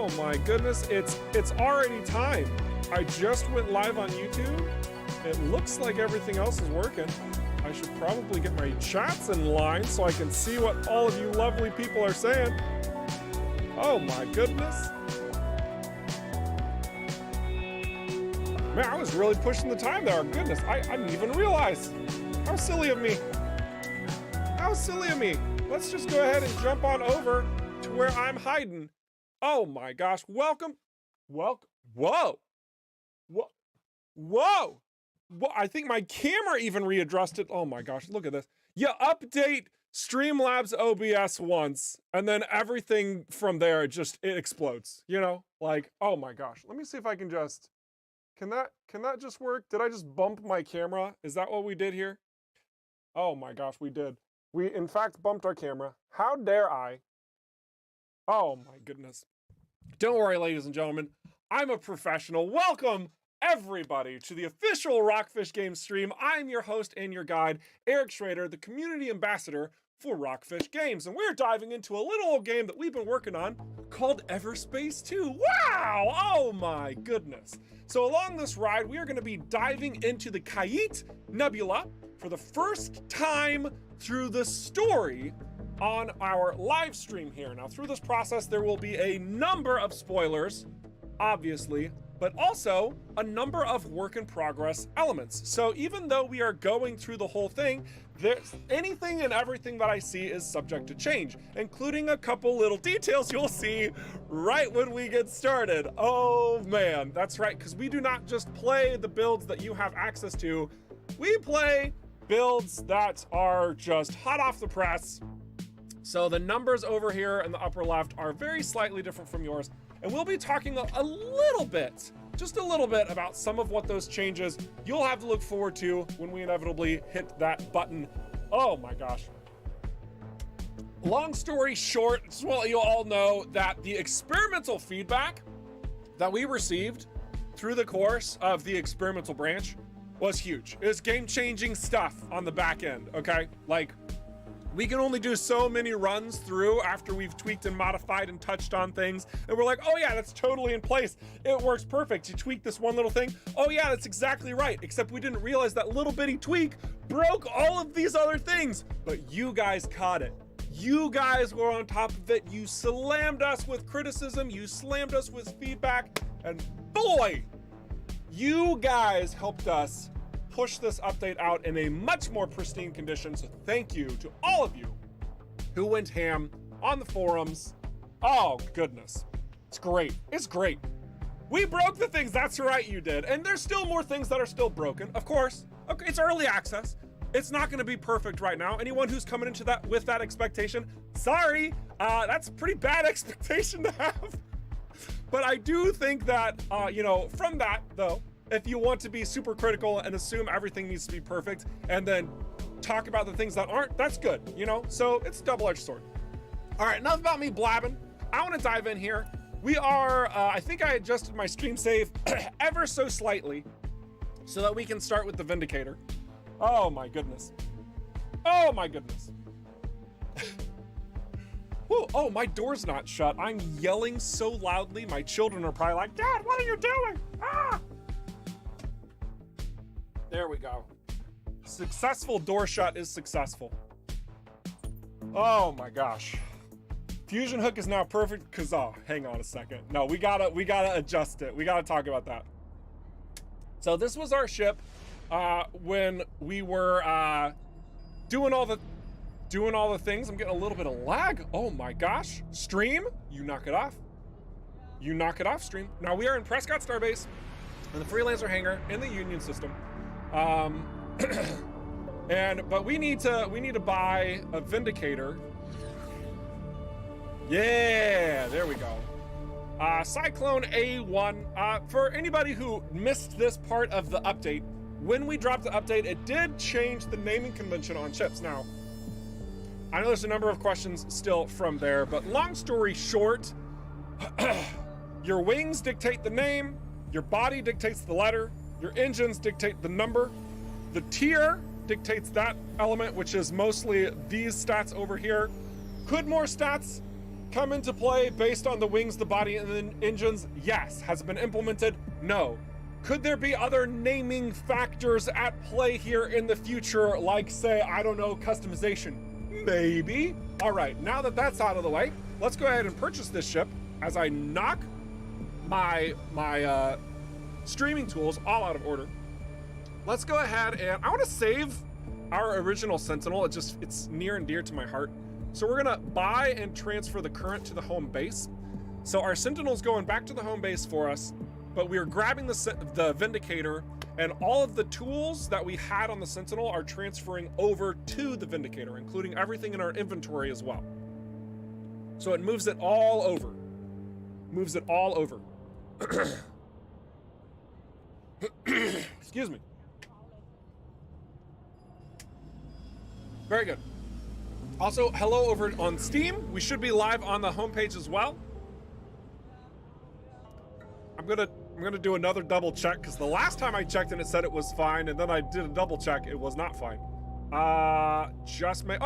Oh my goodness, it's already time. I just went live on YouTube. It looks like everything else is working. I should probably get my chats in line so I can see what all of you lovely people are saying. Oh my goodness. Man, I was really pushing the time there. Goodness, I didn't even realize. How silly of me. How silly of me. Let's just go ahead and jump on over to where I'm hiding. Oh my gosh, welcome. Whoa. Whoa. Whoa. I think my camera even readjusted it. Oh my gosh, look at this. You update Streamlabs OBS once, and then everything from there, it explodes, you know? Like, oh my gosh. Let me see if I can just, can that just work? Did I just bump my camera? Is that what we did here? Oh my gosh, we did. We, in fact, bumped our camera. How dare I? Oh my goodness. Don't worry, ladies and gentlemen. I'm a professional. Welcome, everybody, to the official Rockfish Games stream. I'm your host and your guide, Eric Schrader, the community ambassador for Rockfish Games. And we're diving into a little old game that we've been working on called EVERSPACE 2. Wow! Oh my goodness. So along this ride, we are going to be diving into the Khaït Nebula for the first time through the story on our live stream here. Now, through this process, there will be a number of spoilers, obviously, but also a number of work in progress elements. So even though we are going through the whole thing, there's anything and everything that I see is subject to change, including a couple little details you'll see right when we get started. Oh man, that's right, because we do not just play the builds that you have access to, we play builds that are just hot off the press. So the numbers over here in the upper left are very slightly different from yours. And we'll be talking a little bit, just a little bit, about some of what those changes you'll have to look forward to when we inevitably hit that button. Oh my gosh. Long story short, just want you all know that the experimental feedback that we received through the course of the experimental branch was huge. It was game-changing stuff on the back end, okay? Like, we can only do so many runs through after we've tweaked and modified and touched on things. And we're like, oh yeah, that's totally in place. It works perfect. You tweak this one little thing. Oh yeah, that's exactly right. Except we didn't realize that little bitty tweak broke all of these other things. But you guys caught it. You guys were on top of it. You slammed us with criticism. You slammed us with feedback. And boy, you guys helped us push this update out in a much more pristine condition. So thank you to all of you who went ham on the forums. Oh goodness, it's great. It's great. We broke the things. That's right, you did. And there's still more things that are still broken, of course. Okay, it's early access. It's not going to be perfect right now. Anyone who's coming into that with that expectation, sorry, that's a pretty bad expectation to have. But I do think that, you know, from that though, if you want to be super critical and assume everything needs to be perfect and then talk about the things that aren't, that's good, you know? So it's a double-edged sword. All right, enough about me blabbing. I want to dive in here. We are, I think I adjusted my stream save ever so slightly so that we can start with the Vindicator. Oh my goodness. Oh my goodness. Whoa, oh, my door's not shut. I'm yelling so loudly. My children are probably like, Dad, what are you doing? Ah! There we go. Successful door shut is successful. Oh my gosh. Fusion hook is now perfect because, oh, hang on a second. No, we gotta adjust it. We gotta talk about that. So this was our ship when we were doing all the things. I'm getting a little bit of lag. Oh my gosh. Stream, you knock it off. You knock it off, stream. Now we are in Prescott Starbase in the Freelancer hangar in the Union system. But we need to buy a Vindicator. Yeah, there we go. Cyclone A1. For anybody who missed this part of the update, when we dropped the update, it did change the naming convention on ships. Now, I know there's a number of questions still from there, but long story short, your wings dictate the name, your body dictates the letter, your engines dictate the number, the tier dictates that element, which is mostly these stats over here. Could more stats come into play based on the wings, the body, and the engines? Yes. Has it been implemented? No. Could there be other naming factors at play here in the future, like, say, I don't know, customization? Maybe. All right, now that that's out of the way, let's go ahead and purchase this ship as I knock my streaming tools all out of order. Let's go ahead and I want to save our original Sentinel. It's near and dear to my heart. So we're gonna buy and transfer the current to the home base. So our Sentinel's going back to the home base for us, but we are grabbing the Vindicator, and all of the tools that we had on the Sentinel are transferring over to the Vindicator, including everything in our inventory as well. So it moves it all over. Moves it all over. Excuse me. Very good. Also, hello over on Steam. We should be live on the homepage as well. I'm gonna do another double check because the last time I checked and it said it was fine, and then I did a double check, it was not fine. Oh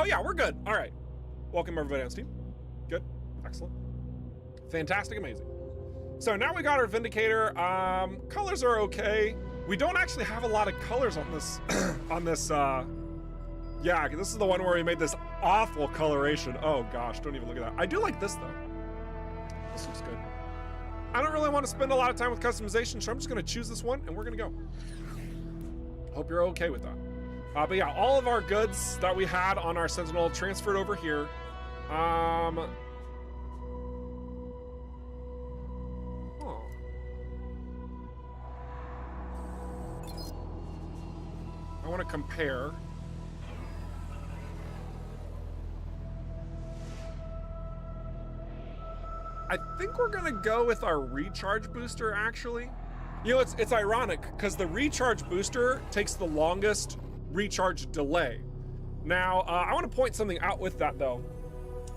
yeah, we're good. All right. Welcome everybody on Steam. Good, excellent, fantastic, amazing. So now we got our Vindicator. Colors are okay. We don't actually have a lot of colors on this, yeah, this is the one where we made this awful coloration. Oh gosh, don't even look at that. I do like this though. This looks good. I don't really want to spend a lot of time with customization, so I'm just gonna choose this one and we're gonna go. Hope you're okay with that. But yeah, all of our goods that we had on our Sentinel transferred over here. Oh. I want to compare. I think we're gonna go with our recharge booster, actually. You know, it's ironic because the recharge booster takes the longest recharge delay. Now, I want to point something out with that though,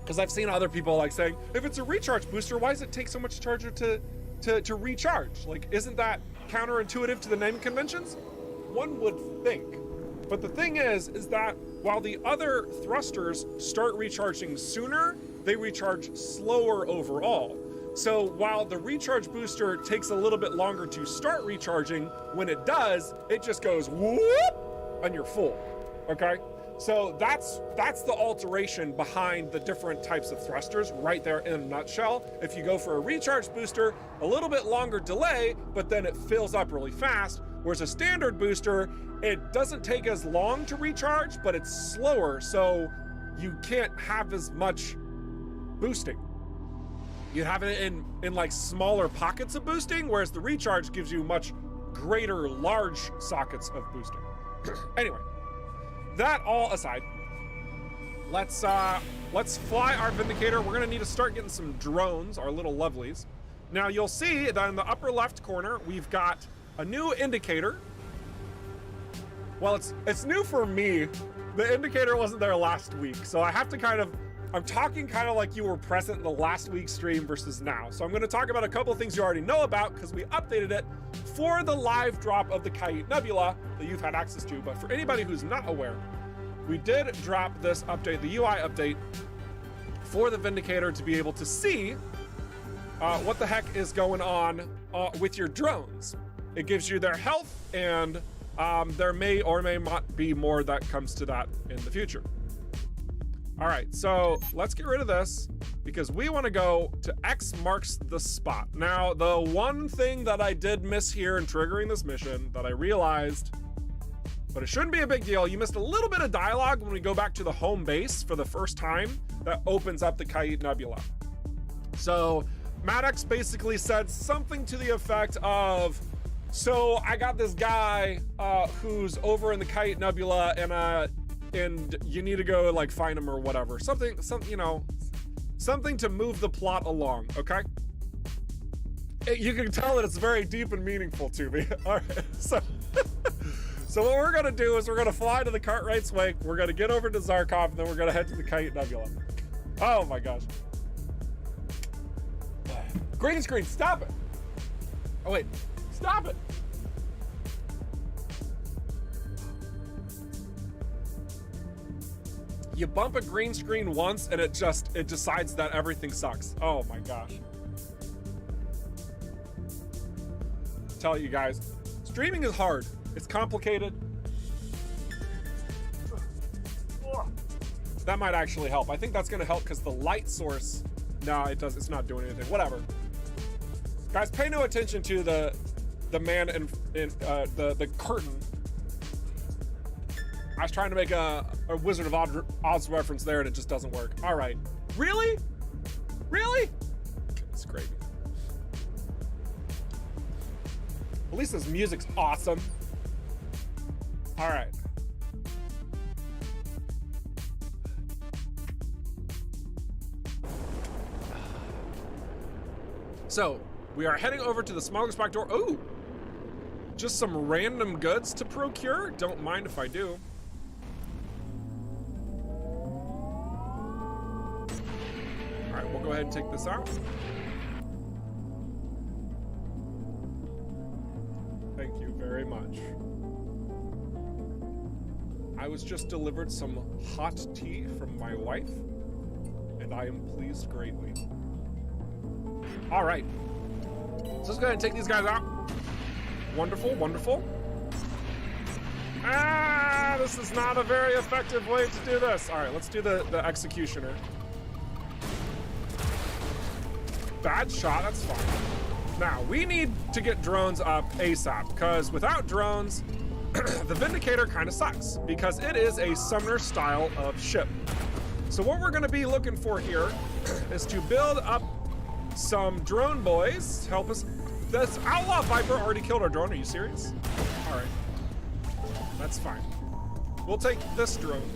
because I've seen other people like saying, if it's a recharge booster, why does it take so much charger to recharge? Like, isn't that counterintuitive to the naming conventions? One would think. But the thing is that while the other thrusters start recharging sooner, they recharge slower overall. So while the recharge booster takes a little bit longer to start recharging, when it does, it just goes whoop, and you're full, okay? So that's the alteration behind the different types of thrusters right there in a nutshell. If you go for a recharge booster, a little bit longer delay, but then it fills up really fast, whereas a standard booster, it doesn't take as long to recharge, but it's slower, so you can't have as much boosting. You have it in like smaller pockets of boosting, whereas the recharge gives you much greater large sockets of boosting. Anyway, that all aside, let's fly our Vindicator. We're gonna need to start getting some drones, our little lovelies. Now you'll see that in the upper left corner, we've got a new indicator. Well, it's new for me. The indicator wasn't there last week, so I have to I'm talking kind of like you were present in the last week's stream versus now. So I'm gonna talk about a couple of things you already know about because we updated it for the live drop of the Khaït Nebula that you've had access to. But for anybody who's not aware, we did drop this update, the UI update, for the Vindicator to be able to see what the heck is going on with your drones. It gives you their health, and there may or may not be more that comes to that in the future. All right, so let's get rid of this because we want to go to X marks the spot. Now, the one thing that I did miss here in triggering this mission that I realized, but it shouldn't be a big deal, you missed a little bit of dialogue when we go back to the home base for the first time that opens up the Khaït Nebula. So Maddox basically said something to the effect of, so I got this guy who's over in the Khaït Nebula and you need to go like find him or whatever. Something, you know, something to move the plot along, okay? You can tell that it's very deep and meaningful to me. All right, so what we're gonna do is we're gonna fly to the Cartwright's Wake, we're gonna get over to Zarkov, and then we're gonna head to the Khaït Nebula. Oh my gosh. Green screen, stop it. Oh wait, stop it. You bump a green screen once and it decides that everything sucks. Oh my gosh. Tell you guys, streaming is hard. It's complicated. That might actually help. I think that's gonna help because the light source, no, it's not doing anything. Whatever. Guys, pay no attention to the man in the curtain. I was trying to make a Wizard of Oz reference there and it just doesn't work. All right. Really? Really? It's crazy. At least this music's awesome. All right. So, we are heading over to the smugglers back door. Ooh! Just some random goods to procure. Don't mind if I do. All right, we'll go ahead and take this out. Thank you very much. I was just delivered some hot tea from my wife, and I am pleased greatly. All right, so let's go ahead and take these guys out. Wonderful, wonderful. Ah, this is not a very effective way to do this. All right, let's do the executioner. Bad shot, that's fine. Now, we need to get drones up ASAP, because without drones, the Vindicator kind of sucks, because it is a Sumner style of ship. So what we're gonna be looking for here is to build up some drone boys to help us. This Outlaw Viper already killed our drone, are you serious? All right, that's fine. We'll take this drone.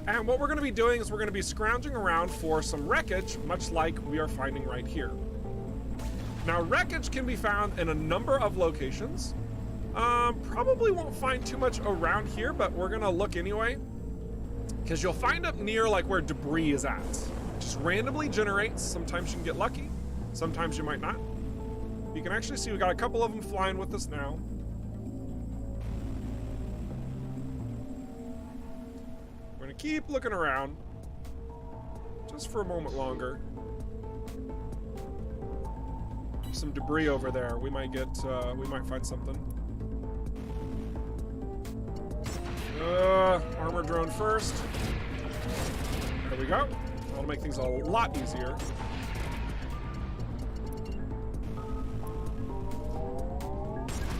And what we're gonna be doing is we're gonna be scrounging around for some wreckage, much like we are finding right here. Now, wreckage can be found in a number of locations. Probably won't find too much around here, but we're gonna look anyway, because you'll find up near like where debris is at. Just randomly generates. Sometimes you can get lucky, sometimes you might not. You can actually see we got a couple of them flying with us now. We're gonna keep looking around just for a moment longer. Some debris over there. We might get, we might find something. Armor drone first. There we go. That'll make things a lot easier.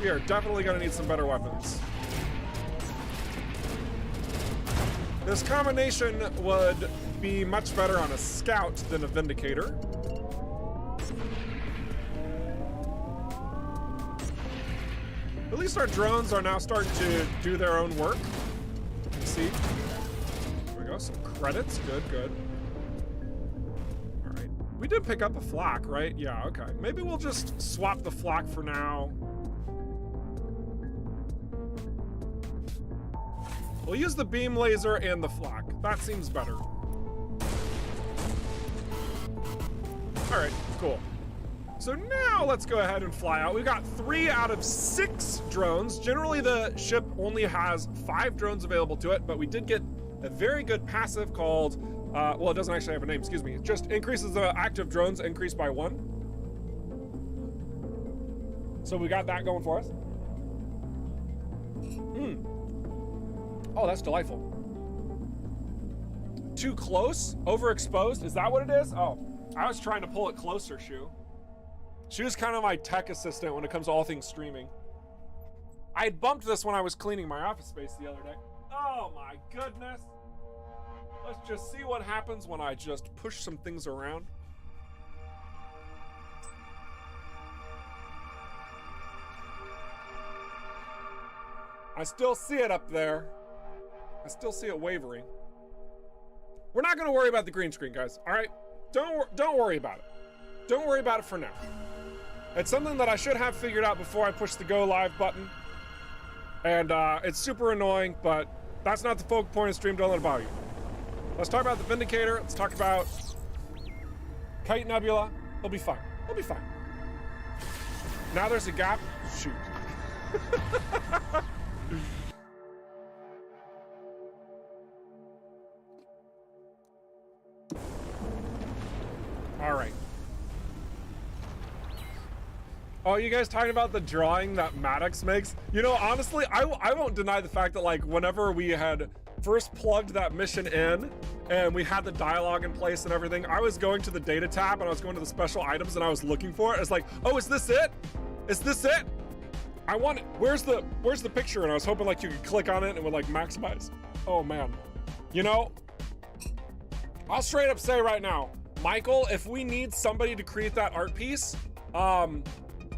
We are definitely gonna need some better weapons. This combination would be much better on a scout than a Vindicator. At least our drones are now starting to do their own work. You can see. There we go, some credits, good, good. All right, we did pick up a flak, right? Yeah, okay. Maybe we'll just swap the flak for now. We'll use the beam laser and the flak. That seems better. All right, cool. So now let's go ahead and fly out. We've got 3 out of 6 drones. Generally the ship only has 5 drones available to it, but we did get a very good passive called, well, it doesn't actually have a name, excuse me. It just increases the active drones increase by 1. So we got that going for us. Oh, that's delightful. Too close? Overexposed? Is that what it is? Oh, I was trying to pull it closer, Shu. Shu's kind of my tech assistant when it comes to all things streaming. I had bumped this when I was cleaning my office space the other day. Oh my goodness. Let's just see what happens when I just push some things around. I still see it up there. I still see it wavering. We're not gonna worry about the green screen, guys, all right? Don't worry about it. Don't worry about it for now. It's something that I should have figured out before I push the go live button. And it's super annoying, but that's not the focal point of stream, don't let it bother you. Let's talk about the Vindicator, let's talk about Khaït Nebula. It'll be fine, it'll be fine. Now there's a gap, shoot. Oh, you guys talking about the drawing that Maddox makes? You know, honestly, I won't deny the fact that, like, whenever we had first plugged that mission in and we had the dialogue in place and everything, I was going to the data tab and I was going to the special items and I was looking for it. It's like, oh, is this it? Is this it? I want it. Where's the picture? And I was hoping like you could click on it and it would like maximize. Oh man. You know, I'll straight up say right now, Michael, if we need somebody to create that art piece,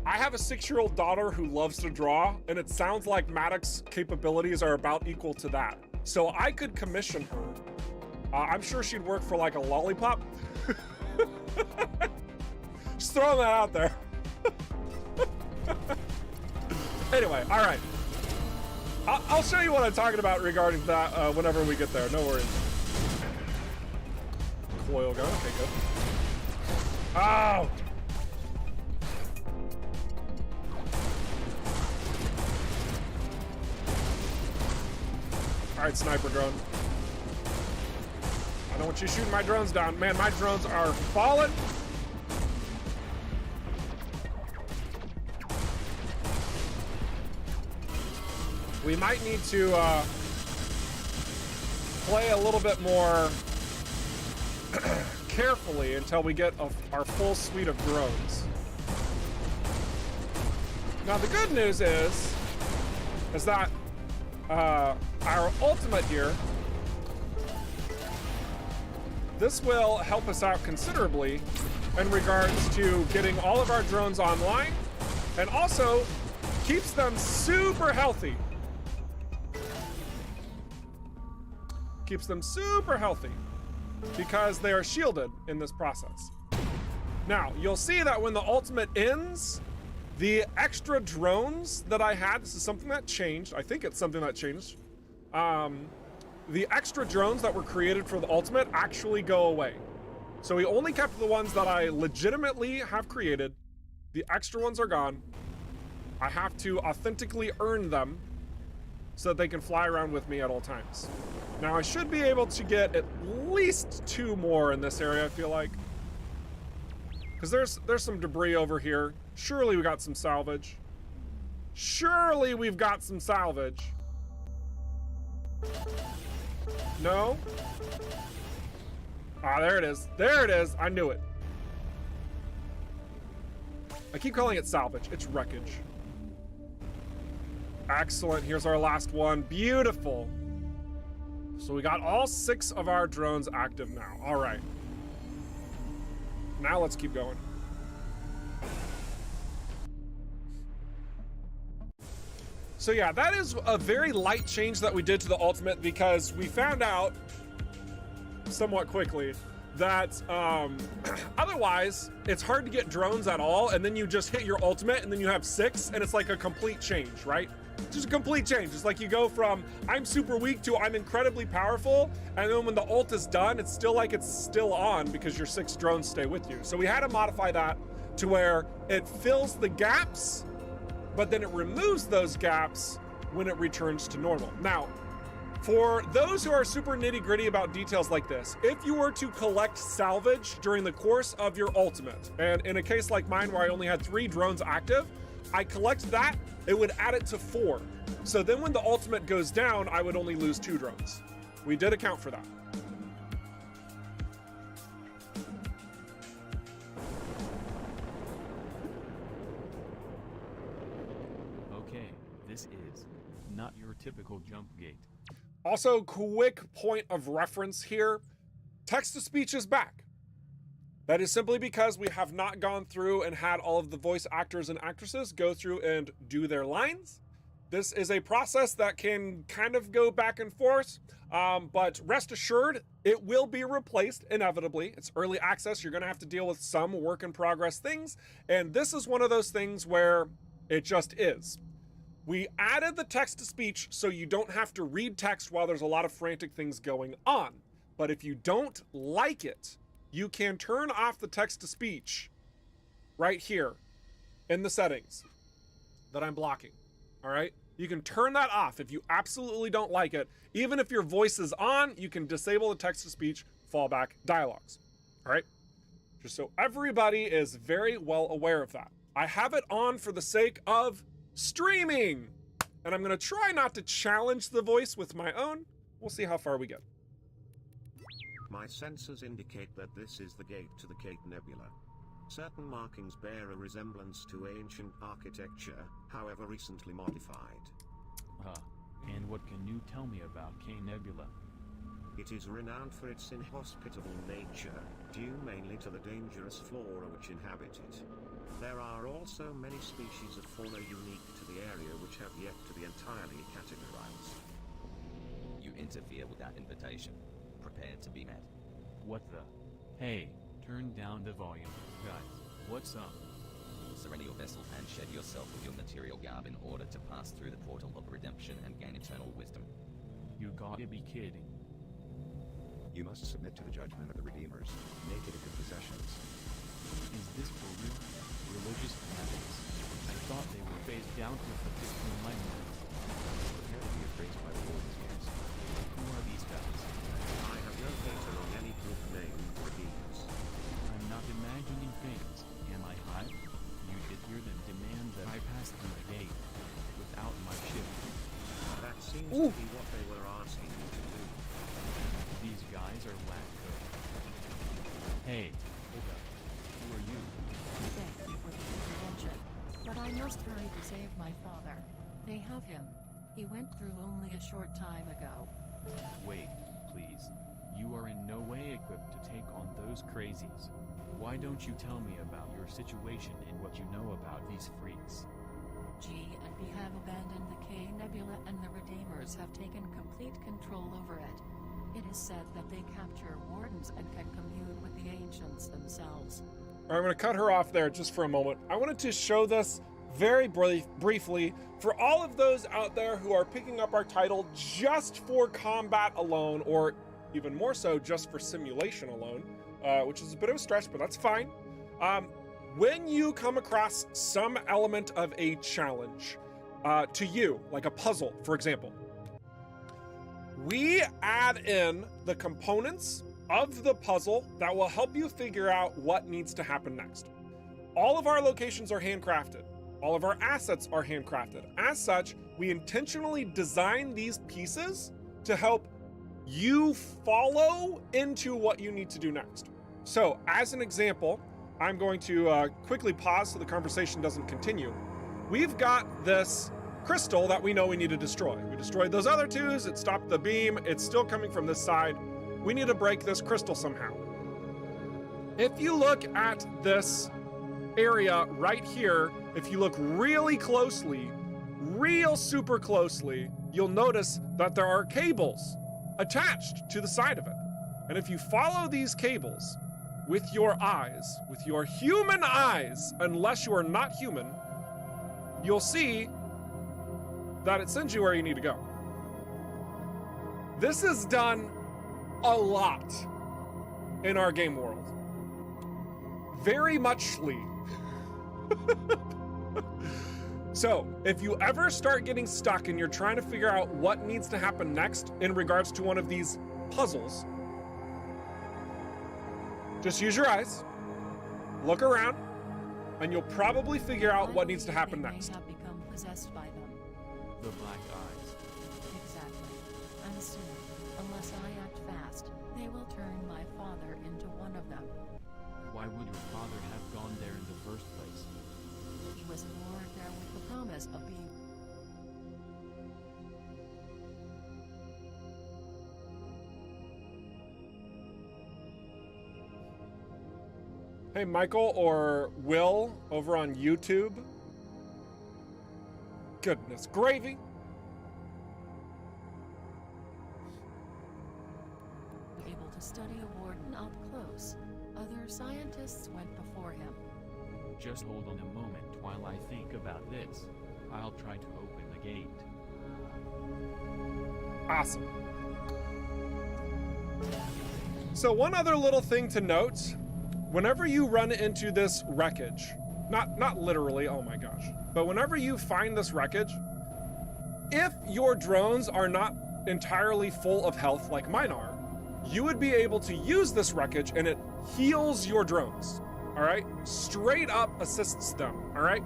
I have a 6-year-old daughter who loves to draw, and it sounds like Maddox's capabilities are about equal to that. So I could commission her. I'm sure she'd work for like a lollipop. Just throwing that out there. Anyway, all right. I'll show you what I'm talking about regarding that whenever we get there. No worries. Coil gun. Okay, good. Oh! All right, sniper drone. I don't want you shooting my drones down. Man, my drones are falling. We might need to play a little bit more carefully until we get our full suite of drones. Now, the good news is that our ultimate here, this will help us out considerably in regards to getting all of our drones online, and also keeps them super healthy. Keeps them super healthy because they are shielded in this process. Now, you'll see that when the ultimate ends, the extra drones that I had, this is something that changed. I think it's something that changed. The extra drones that were created for the ultimate actually go away. So we only kept the ones that I legitimately have created. The extra ones are gone. I have to authentically earn them so that they can fly around with me at all times. Now I should be able to get at least 2 more in this area, I feel like. Because there's some debris over here. Surely we got some salvage. Surely we've got some salvage. No? Ah, there it is. There it is. I knew it. I keep calling it salvage. It's wreckage. Excellent. Here's our last one. Beautiful. So we got all 6 of our drones active now. All right. Now let's keep going. So yeah, that is a very light change that we did to the ultimate because we found out somewhat quickly that otherwise it's hard to get drones at all, and then you just hit your ultimate and then you have 6 and it's like a complete change, right? Just a complete change. It's like you go from I'm super weak to I'm incredibly powerful, and then when the ult is done, it's still like it's still on because your 6 drones stay with you. So we had to modify that to where it fills the gaps, but then it removes those gaps when it returns to normal. Now, for those who are super nitty-gritty about details like this, if you were to collect salvage during the course of your ultimate, and in a case like mine where I only had 3 drones active, I collect that, it would add it to 4. So then when the ultimate goes down, I would only lose 2 drones. We did account for that. Okay, this is not your typical jump gate. Also, quick point of reference here, text-to-speech is back. That is simply because we have not gone through and had all of the voice actors and actresses go through and do their lines. This is a process that can kind of go back and forth, but rest assured, it will be replaced inevitably. It's early access. You're going to have to deal with some work in progress things, and this is one of those things where it just is. We added the text-to-speech so you don't have to read text while there's a lot of frantic things going on. But if you don't like it, you can turn off the text-to-speech right here in the settings that I'm blocking, all right? You can turn that off if you absolutely don't like it. Even if your voice is on, you can disable the text-to-speech fallback dialogues, all right? Just so everybody is very well aware of that. I have it on for the sake of streaming. And I'm gonna try not to challenge the voice with my own. We'll see how far we get. My sensors indicate that this is the gate to the Khaït Nebula. Certain markings bear a resemblance to ancient architecture, however recently modified. And what can you tell me about Khaït Nebula? It is renowned for its inhospitable nature, due mainly to the dangerous flora which inhabit it. There are also many species of fauna unique to the area which have yet to be entirely categorized. You interfere with that invitation. Prepare to be met. What the? Hey, turn down the volume. Guys, what's up? Surrender your vessel and shed yourself with your material garb in order to pass through the portal of redemption and gain eternal wisdom. You gotta be kidding. You must submit to the judgment of the Redeemers, naked of your possessions. Is this for real? Religious fanatics? I thought they were phased down to the enlightenment. Prepare to be appraised by the Lord's years. Who are these guys? I have no data on any group named Redeemers. I'm not imagining things, am I, Hive? You did hear them demand that I pass through the gate without my ship. That seems to be what they were asking you to do. These guys are wacko. Hey, hold up. Who are you? Thank you for the intervention, but I must hurry to save my father. They have him. He went through only a short time ago. Wait, please. You are in no way equipped to take on those crazies. Why don't you tell me about your situation and what you know about these freaks? G and B have abandoned the Khaït Nebula and the Redeemers have taken complete control over it. It is said that they capture wardens and can commune with the ancients themselves. All right, I'm going to cut her off there just for a moment. I wanted to show this very briefly for all of those out there who are picking up our title just for combat alone, or even more so, just for simulation alone, which is a bit of a stretch, but that's fine. When you come across some element of a challenge to you, like a puzzle, for example, we add in the components of the puzzle that will help you figure out what needs to happen next. All of our locations are handcrafted. All of our assets are handcrafted. As such, we intentionally design these pieces to help you follow into what you need to do next. So, as an example, I'm going to quickly pause so the conversation doesn't continue. We've got this crystal that we know we need to destroy. We destroyed those other twos, it stopped the beam, it's still coming from this side. We need to break this crystal somehow. If you look at this area right here, if you look really closely, real super closely, you'll notice that there are cables attached to the side of it. And if you follow these cables with your eyes, with your human eyes, unless you are not human, you'll see that it sends you where you need to go. This is done a lot in our game world. Very muchly. So, if you ever start getting stuck and you're trying to figure out what needs to happen next in regards to one of these puzzles, just use your eyes, look around, and you'll probably figure out what needs to happen next. They may have become possessed by them. The black eyes. Exactly. And soon, unless I act fast, they will turn my father into one of them. Why would your father have gone there in the first place? He was lured there with the promise of being. Hey, Michael or Will over on YouTube. Goodness gravy. Able to study a warden up close. Other scientists went before him. Just hold on a moment while I think about this. I'll try to open the gate. Awesome. So one other little thing to note, whenever you run into this wreckage, not literally, oh my gosh, but whenever you find this wreckage, if your drones are not entirely full of health like mine are, you would be able to use this wreckage and it heals your drones. all right, straight up assists them, all right?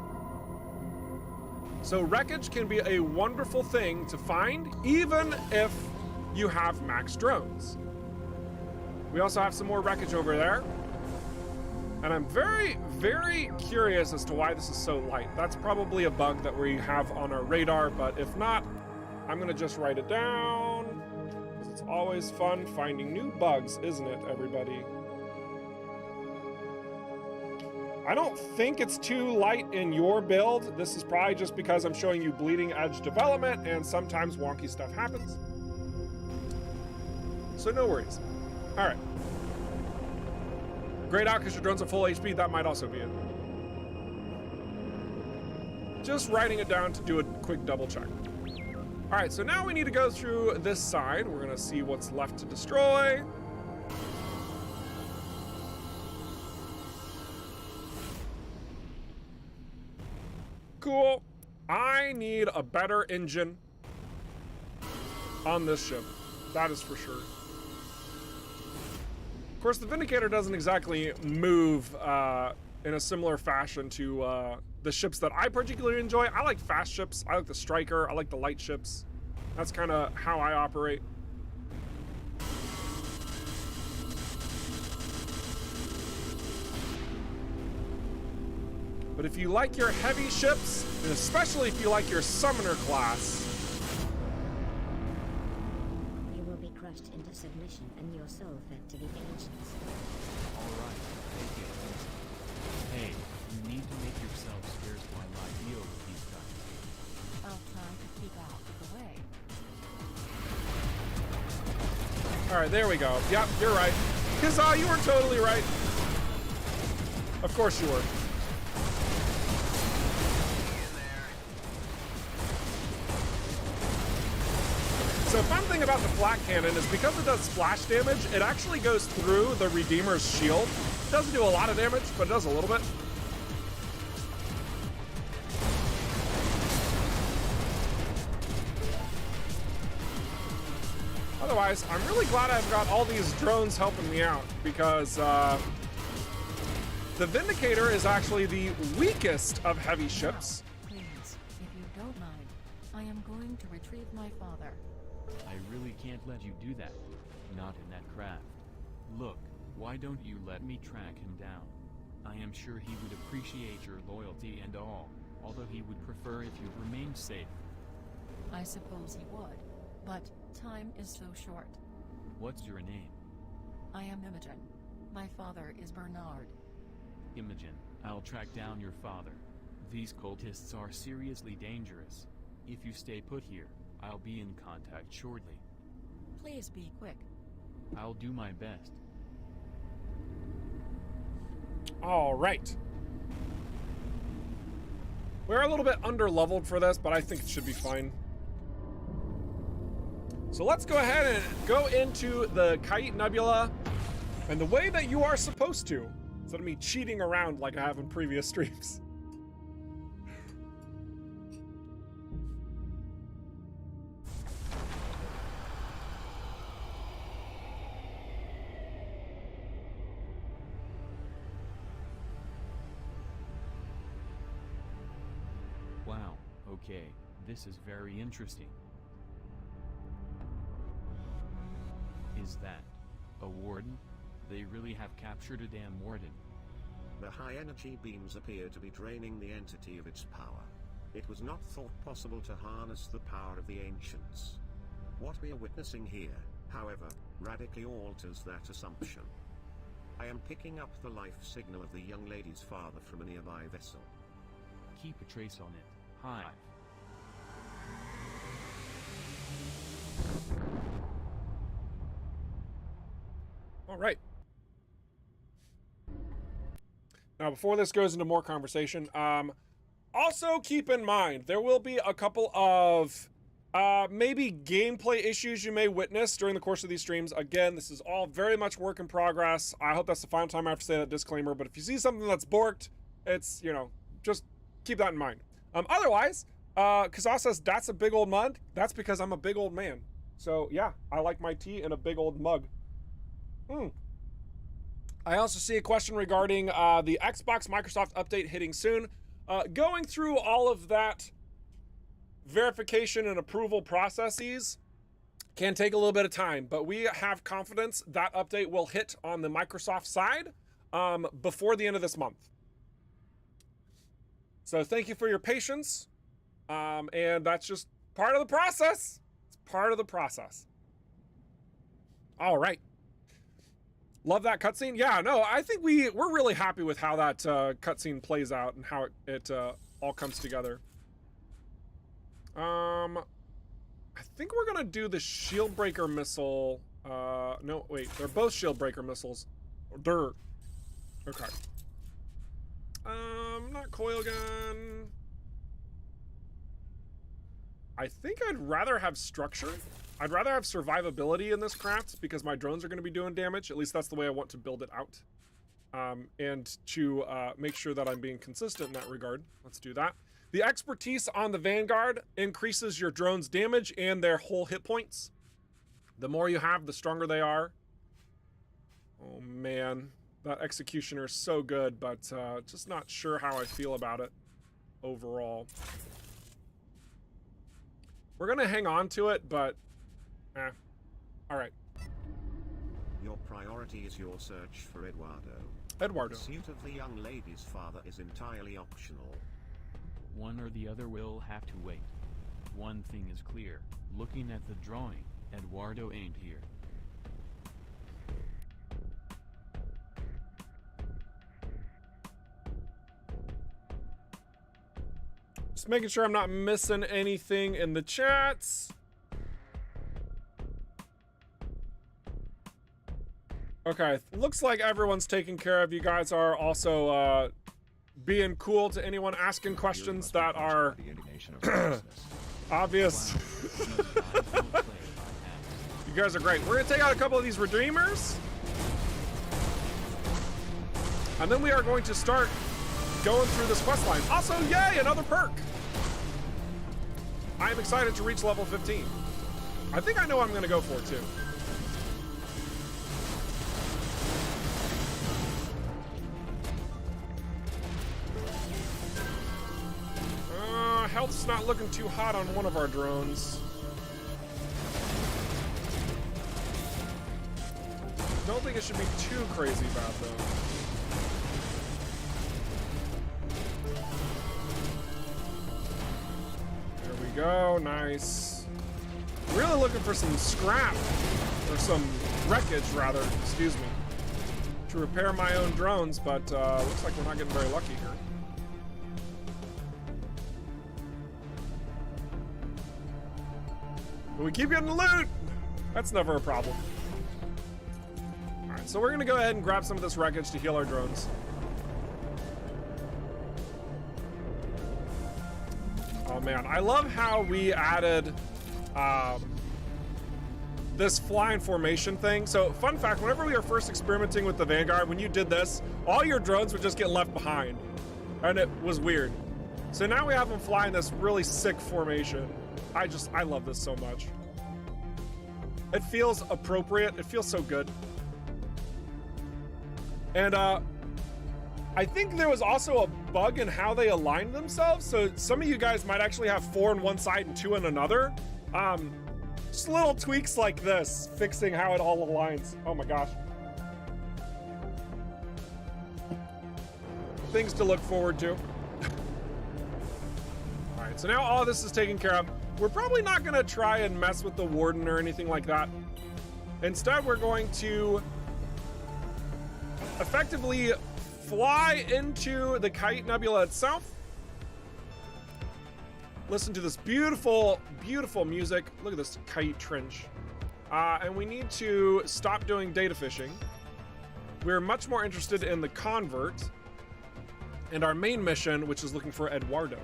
So wreckage can be a wonderful thing to find, even if you have max drones. We also have some more wreckage over there. And I'm very, very curious as to why this is so light. That's probably a bug that we have on our radar, but if not, I'm gonna just write it down. Because it's always fun finding new bugs, isn't it, everybody? I don't think it's too light in your build. This is probably just because I'm showing you bleeding edge development and sometimes wonky stuff happens. So no worries. All right. Grayed out because your drone's at full HP, that might also be it. Just writing it down to do a quick double check. All right, so now we need to go through this side. We're gonna see what's left to destroy. Cool. I need a better engine on this ship. That is for sure. Of course, the Vindicator doesn't exactly move in a similar fashion to the ships that I particularly enjoy. I like fast ships. I like the Striker. I like the light ships. That's kind of how I operate. But if you like your heavy ships, and especially if you like your Summoner class, you will be crushed into submission and your soul fed to the ancients. Alright, take it easy. Hey, you need to make yourself scarce while I deal with these guys. I'll try to keep out of the way. all right, there we go. Yep, you're right. Kazaa, you were totally right. Of course you were. So fun thing about the flak cannon is because it does splash damage, it actually goes through the Redeemer's shield. It doesn't do a lot of damage, but it does a little bit. Otherwise, I'm really glad I've got all these drones helping me out because the Vindicator is actually the weakest of heavy ships. Please, if you don't mind, I am going to retrieve my father. I really can't let you do that. Not in that craft. Look, why don't you let me track him down? I am sure he would appreciate your loyalty and all, although he would prefer if you remained safe. I suppose he would, but time is so short. What's your name? I am Imogen. My father is Bernard. Imogen, I'll track down your father. These cultists are seriously dangerous. If you stay put here, I'll be in contact shortly. Please be quick. I'll do my best. All right. We're a little bit under-leveled for this, but I think it should be fine. So let's go ahead and go into the Khaït Nebula, and the way that you are supposed to, instead of me cheating around like I have in previous streams. Wow, okay, this is very interesting. Is that a warden? They really have captured a damn warden. The high energy beams appear to be draining the entity of its power. It was not thought possible to harness the power of the ancients. What we are witnessing here, however, radically alters that assumption. I am picking up the life signal of the young lady's father from a nearby vessel. Keep a trace on it. Hi. All right. Now, before this goes into more conversation, also keep in mind, there will be a couple of maybe gameplay issues you may witness during the course of these streams. Again, this is all very much work in progress. I hope that's the final time I have to say that disclaimer, but if you see something that's borked, it's, you know, just keep that in mind. Otherwise, Kazaa says, that's a big old mug. That's because I'm a big old man. So, yeah, I like my tea in a big old mug. I also see a question regarding the Xbox Microsoft update hitting soon. Going through all of that verification and approval processes can take a little bit of time, but we have confidence that update will hit on the Microsoft side before the end of this month. So thank you for your patience. And that's just part of the process. It's part of the process. All right. Love that cutscene. Yeah, no, I think we're really happy with how that cutscene plays out and how it all comes together. I think we're gonna do the shield breaker missile. No, wait, they're both shield breaker missiles. Okay. Not coil gun. I think I'd rather have structure. I'd rather have survivability in this craft because my drones are going to be doing damage. At least that's the way I want to build it out. And to make sure that I'm being consistent in that regard. Let's do that. The expertise on the Vanguard increases your drone's damage and their whole hit points. The more you have, the stronger they are. Oh man, that Executioner is so good, but just not sure how I feel about it overall. We're gonna hang on to it, but all right. Your priority is your search for Eduardo. Eduardo. The suit of the young lady's father is entirely optional. One or the other will have to wait. One thing is clear, looking at the drawing, Eduardo ain't here. Just making sure I'm not missing anything in the chats. Okay, looks like everyone's taken care of. You guys are also being cool to anyone asking questions that are obvious. You guys are great. We're gonna take out a couple of these Redeemers. And then we are going to start going through this quest line. Also, yay, another perk. I am excited to reach level 15. I think I know what I'm gonna go for too. Health's not looking too hot on one of our drones. Don't think it should be too crazy bad though. There we go, nice. Really looking for some scrap, or some wreckage rather, excuse me, to repair my own drones, but looks like we're not getting very lucky here. But we keep getting loot! That's never a problem. Alright, so we're gonna go ahead and grab some of this wreckage to heal our drones. Oh man, I love how we added this flying formation thing. So, fun fact, whenever we were first experimenting with the Vanguard, when you did this, all your drones would just get left behind. And it was weird. So now we have them flying this really sick formation. I love this so much. It feels appropriate. It feels so good. And I think there was also a bug in how they aligned themselves. So some of you guys might actually have 4 on one side and 2 on another. Just little tweaks like this, fixing how it all aligns. Oh my gosh. Things to look forward to. All right, so now all this is taken care of. We're probably not gonna try and mess with the Warden or anything like that. Instead, we're going to effectively fly into the Khaït Nebula itself. Listen to this beautiful, beautiful music. Look at this Khaït trench. And we need to stop doing data fishing. We're much more interested in the convert and our main mission, which is looking for Eduardo.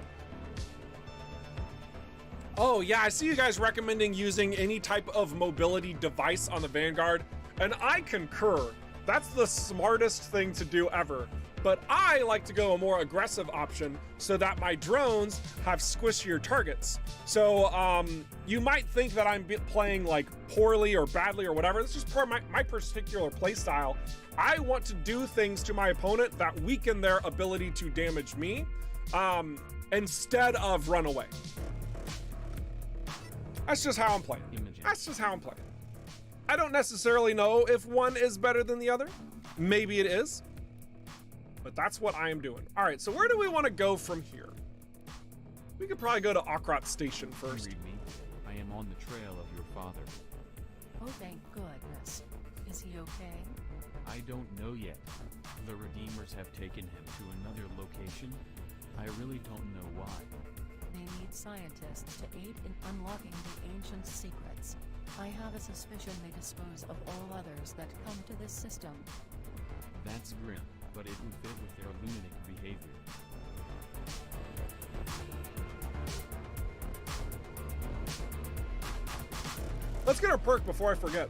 Oh yeah, I see you guys recommending using any type of mobility device on the Vanguard, and I concur. That's the smartest thing to do ever. but I like to go a more aggressive option so that my drones have squishier targets. So you might think that I'm playing like poorly or badly or whatever. It's just part of my particular play style. I want to do things to my opponent that weaken their ability to damage me instead of run away. That's just how I'm playing. That's just how I'm playing. I don't necessarily know if one is better than the other. Maybe it is. But that's what I am doing. All right, so where do we want to go from here? We could probably go to Okrot Station first. Read me. I am on the trail of your father. Oh, thank goodness. Is he okay? I don't know yet. The Redeemers have taken him to another location. I really don't know why. They need scientists to aid in unlocking the ancient secrets. I have a suspicion they dispose of all others that come to this system. That's grim, but it would fit with their lunatic behavior. Let's get our perk before I forget.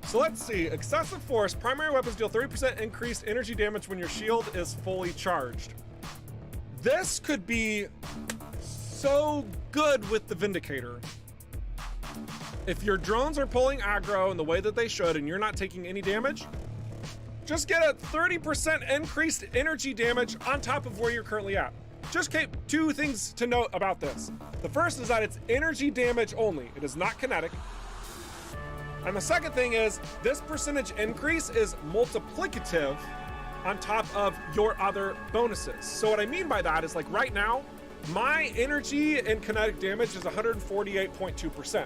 So let's see. Excessive force. Primary weapons deal 30% increased energy damage when your shield is fully charged. This could be so good with the Vindicator. If your drones are pulling aggro in the way that they should and you're not taking any damage, just get a 30% increased energy damage on top of where you're currently at. Just two things to note about this. The first is that it's energy damage only. It is not kinetic. And the second thing is this percentage increase is multiplicative on top of your other bonuses. So what I mean by that is, like, right now, my energy and kinetic damage is 148.2%.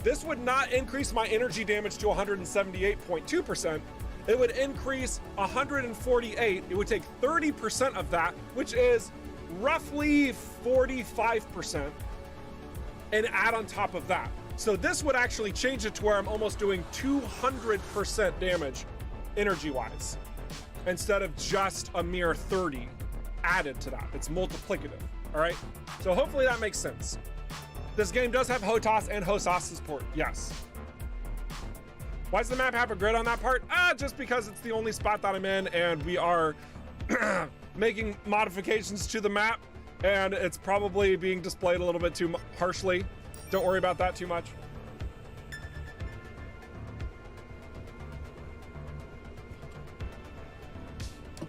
This would not increase my energy damage to 178.2%. It would increase 148. It would take 30% of that, which is roughly 45%, and add on top of that. So this would actually change it to where I'm almost doing 200% damage energy-wise, instead of just a mere 30 added to that. It's multiplicative, all right? So hopefully that makes sense. This game does have HOTAS and HOSAS support, yes. Why does the map have a grid on that part? Just because it's the only spot that I'm in, and we are making modifications to the map, and it's probably being displayed a little bit too harshly. Don't worry about that too much.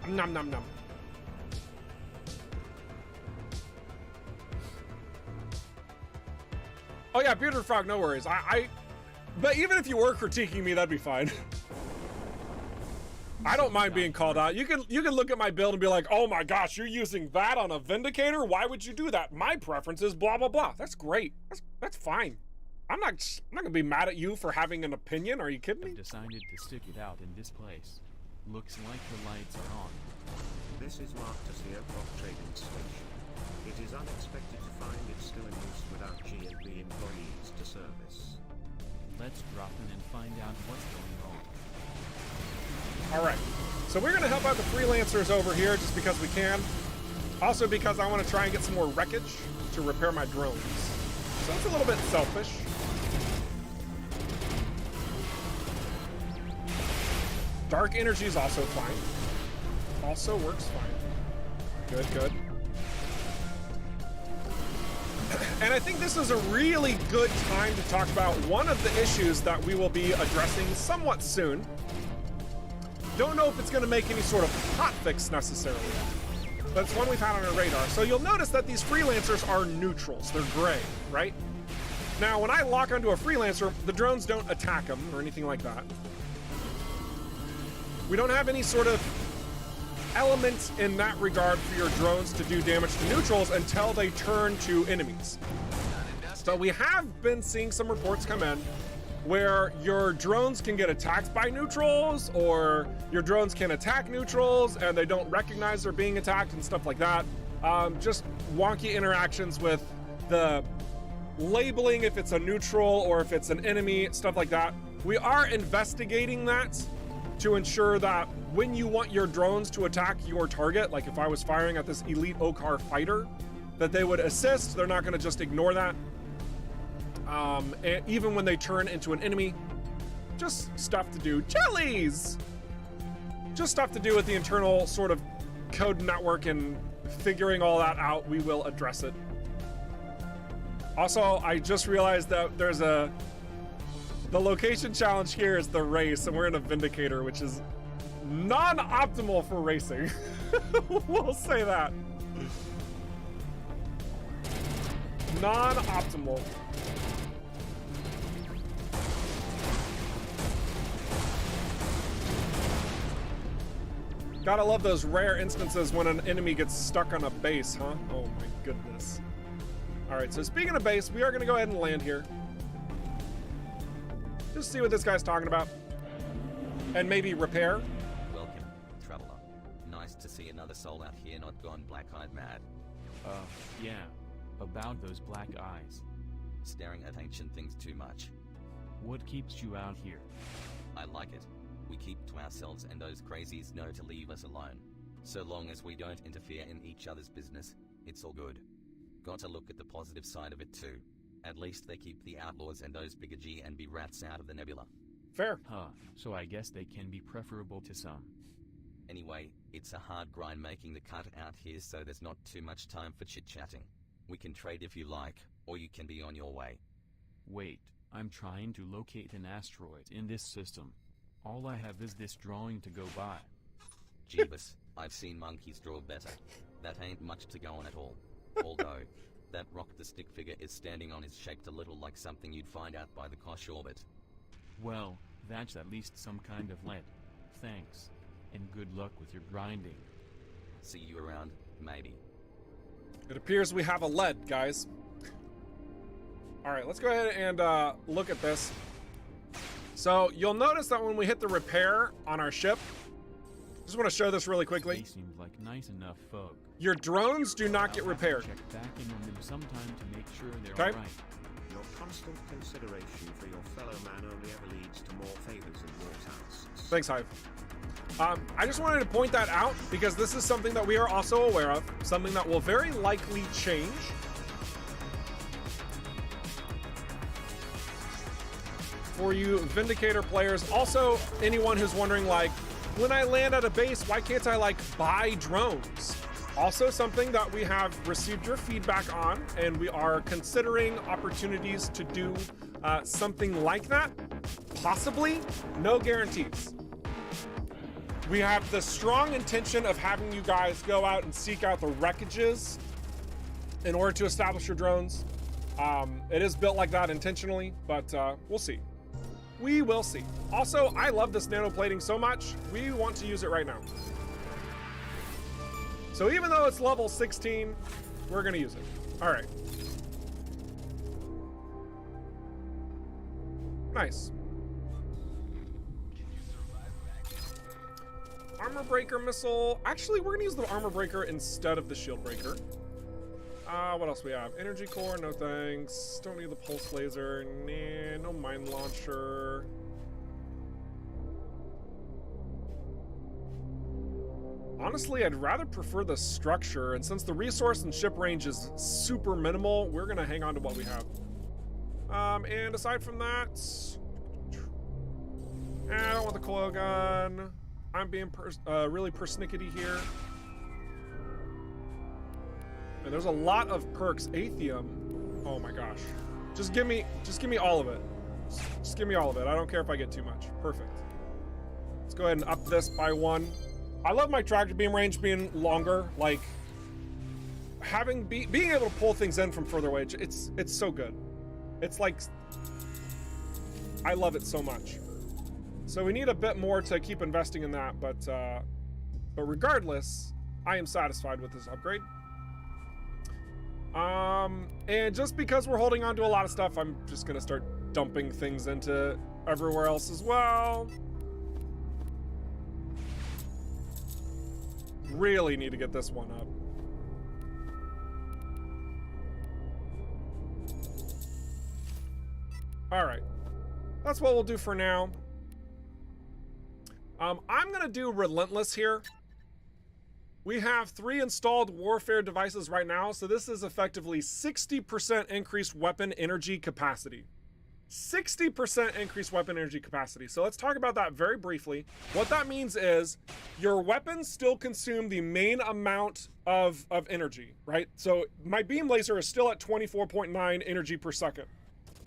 Nom nom nom. Oh yeah, Bearded Frog, no worries. But even if you were critiquing me, that'd be fine. I don't mind being called out. You can look at my build and be like, oh my gosh, you're using that on a Vindicator? Why would you do that? My preference is blah, blah, blah. That's great. That's fine. I'm not gonna be mad at you for having an opinion. Are you kidding me? I've decided to stick it out in this place. Looks like the lights are on. This is marked as the O'Clock Trading Station. It is unexpected to find it still in use without G&B employees to service. Let's drop in and find out what's going on. All right, so we're gonna help out the freelancers over here just because we can. Also because I want to try and get some more wreckage to repair my drones. So it's a little bit selfish. Dark energy is also fine. Also works fine. Good, good. And I think this is a really good time to talk about one of the issues that we will be addressing somewhat soon. Don't know if it's going to make any sort of hot fix necessarily, but it's one we've had on our radar. So you'll notice that these freelancers are neutrals. They're gray, right? Now, when I lock onto a freelancer, the drones don't attack them or anything like that. We don't have any sort of element in that regard for your drones to do damage to neutrals until they turn to enemies. So we have been seeing some reports come in where your drones can get attacked by neutrals, or your drones can attack neutrals and they don't recognize they're being attacked and stuff like that. Just wonky interactions with the labeling, if it's a neutral or if it's an enemy, stuff like that. We are investigating that to ensure that when you want your drones to attack your target, like if I was firing at this elite Okar fighter, that they would assist. They're not going to just ignore that. And even when they turn into an enemy, just stuff to do. Jellies! just stuff to do with the internal sort of code network and figuring all that out, we will address it. Also, I just realized that there's the location challenge here is the race, and we're in a Vindicator, which is non-optimal for racing. We'll say that. Non-optimal. Gotta love those rare instances when an enemy gets stuck on a base, huh? Oh my goodness. All right, so speaking of base, we are gonna go ahead and land here. Just see what this guy's talking about. And maybe repair. Welcome, traveler. Nice to see another soul out here not gone black-eyed mad. Yeah. About those black eyes. Staring at ancient things too much. What keeps you out here? I like it. We keep to ourselves and those crazies know to leave us alone. So long as we don't interfere in each other's business, it's all good. Gotta look at the positive side of it too. At least they keep the outlaws and those bigger G and B rats out of the Nebula. Fair. Huh, so I guess they can be preferable to some. Anyway, it's a hard grind making the cut out here, so there's not too much time for chit-chatting. We can trade if you like, or you can be on your way. Wait, I'm trying to locate an asteroid in this system. All I have is this drawing to go by. Jeebus, I've seen monkeys draw better. That ain't much to go on at all. Although, that rock the stick figure is standing on is shaped a little like something you'd find out by the Kosh orbit. Well, that's at least some kind of lead. Thanks. And good luck with your grinding. See you around, maybe. It appears we have a lead, guys. All right, let's go ahead and look at this. So you'll notice that when we hit the repair on our ship, just want to show this really quickly. They seemed like nice enough folk. Your drones do not get I'll have repaired. to check back in on them sometime to make sure they're Okay. alright. Your constant consideration for your fellow man only ever leads to more favors and more tasks. Thanks, Hive. I just wanted to point that out because this is something that we are also aware of, something that will very likely change. For you Vindicator players, also anyone who's wondering, like, when I land at a base, why can't I, like, buy drones? Also something that we have received your feedback on, and we are considering opportunities to do something like that. Possibly, no guarantees. We have the strong intention of having you guys go out and seek out the wreckages in order to establish your drones. It is built like that intentionally, but we'll see. We will see. Also, I love this nanoplating so much, we want to use it right now. So even though it's level 16, we're gonna use it. All right. Nice. Armor breaker missile. Actually, we're gonna use the armor breaker instead of the shield breaker. What else we have? Energy core, no thanks. Don't need the pulse laser. Nah, no mine launcher. Honestly, I'd rather prefer the structure, and since the resource and ship range is super minimal, we're gonna hang on to what we have. And aside from that, I don't want the coil gun. I'm being really persnickety here. And there's a lot of perks. Atheum. Oh my gosh. Just give me all of it. Just give me all of it. I don't care if I get too much. Perfect. Let's go ahead and up this by 1. I love my tractor beam range being longer. Like being able to pull things in from further away. It's so good. It's like I love it so much. So we need a bit more to keep investing in that, but regardless, I am satisfied with this upgrade. And just because we're holding on to a lot of stuff, I'm just gonna start dumping things into everywhere else as well. Really need to get this one up. All right, that's what we'll do for now. I'm gonna do Relentless here. We have 3 installed warfare devices right now, so this is effectively 60% increased weapon energy capacity. 60% increased weapon energy capacity. So let's talk about that very briefly. What that means is your weapons still consume the main amount of energy, right? So my beam laser is still at 24.9 energy per second.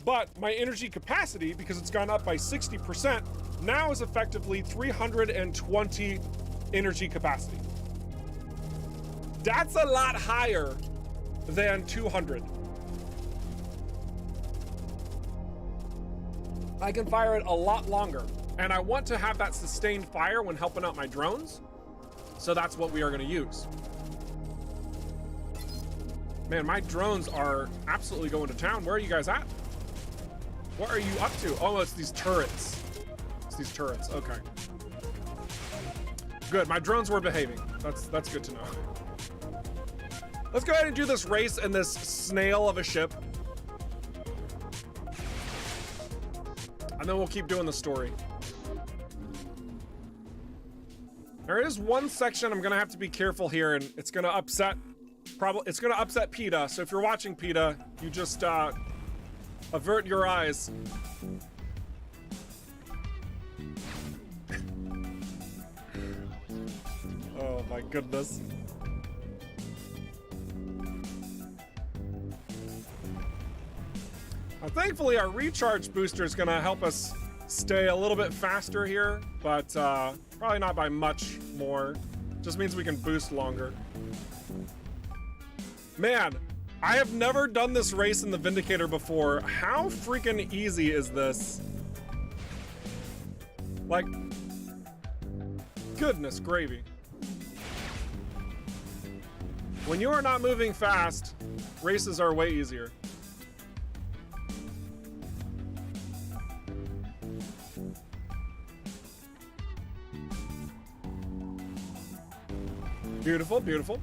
But my energy capacity, because it's gone up by 60%, now is effectively 320 energy capacity. That's a lot higher than 200. I can fire it a lot longer, and I want to have that sustained fire when helping out my drones, so that's what we are going to use. Man, my drones are absolutely going to town. Where are you guys at? What are you up to? Oh, it's these turrets. It's these turrets. Okay. Good. My drones were behaving. That's good to know. Let's go ahead and do this race in this snail of a ship. And then we'll keep doing the story. There is one section I'm gonna have to be careful here, and it's gonna upset, it's gonna upset PETA. So if you're watching PETA, you just avert your eyes. Oh my goodness. Thankfully, our recharge booster is gonna help us stay a little bit faster here, but probably not by much more. Just means we can boost longer. Man, I have never done this race in the Vindicator before. How freaking easy is this? Like, goodness gravy. When you are not moving fast, races are way easier. Beautiful, beautiful.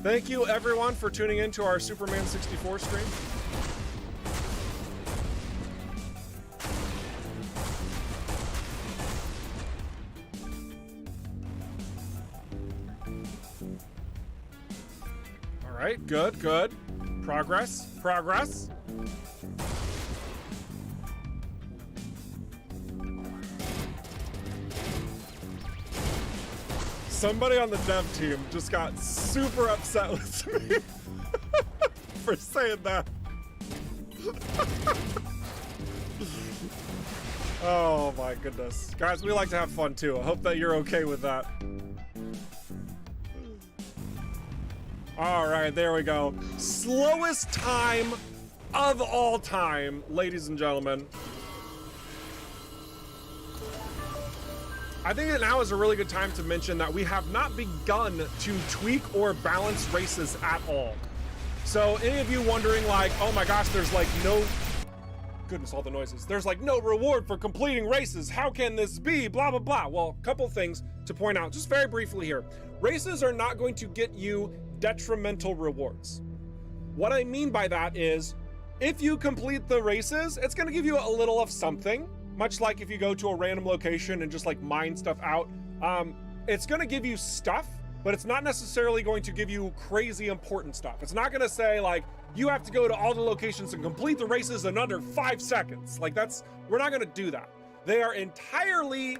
Thank you everyone for tuning in to our Superman 64 stream. All right, good, good. Progress, progress. Somebody on the dev team just got super upset with me for saying that. Oh my goodness. Guys, we like to have fun too. I hope that you're okay with that. All right, there we go. Slowest time of all time, ladies and gentlemen. I think that now is a really good time to mention that we have not begun to tweak or balance races at all. So any of you wondering like, oh my gosh, there's like no, goodness, all the noises. There's like no reward for completing races. How can this be? Blah, blah, blah. Well, a couple things to point out just very briefly here. Races are not going to get you detrimental rewards. What I mean by that is if you complete the races, it's going to give you a little of something. Much like if you go to a random location and just like mine stuff out, it's gonna give you stuff, but it's not necessarily going to give you crazy important stuff. It's not gonna say like, you have to go to all the locations and complete the races in under 5 seconds. Like we're not gonna do that. They are entirely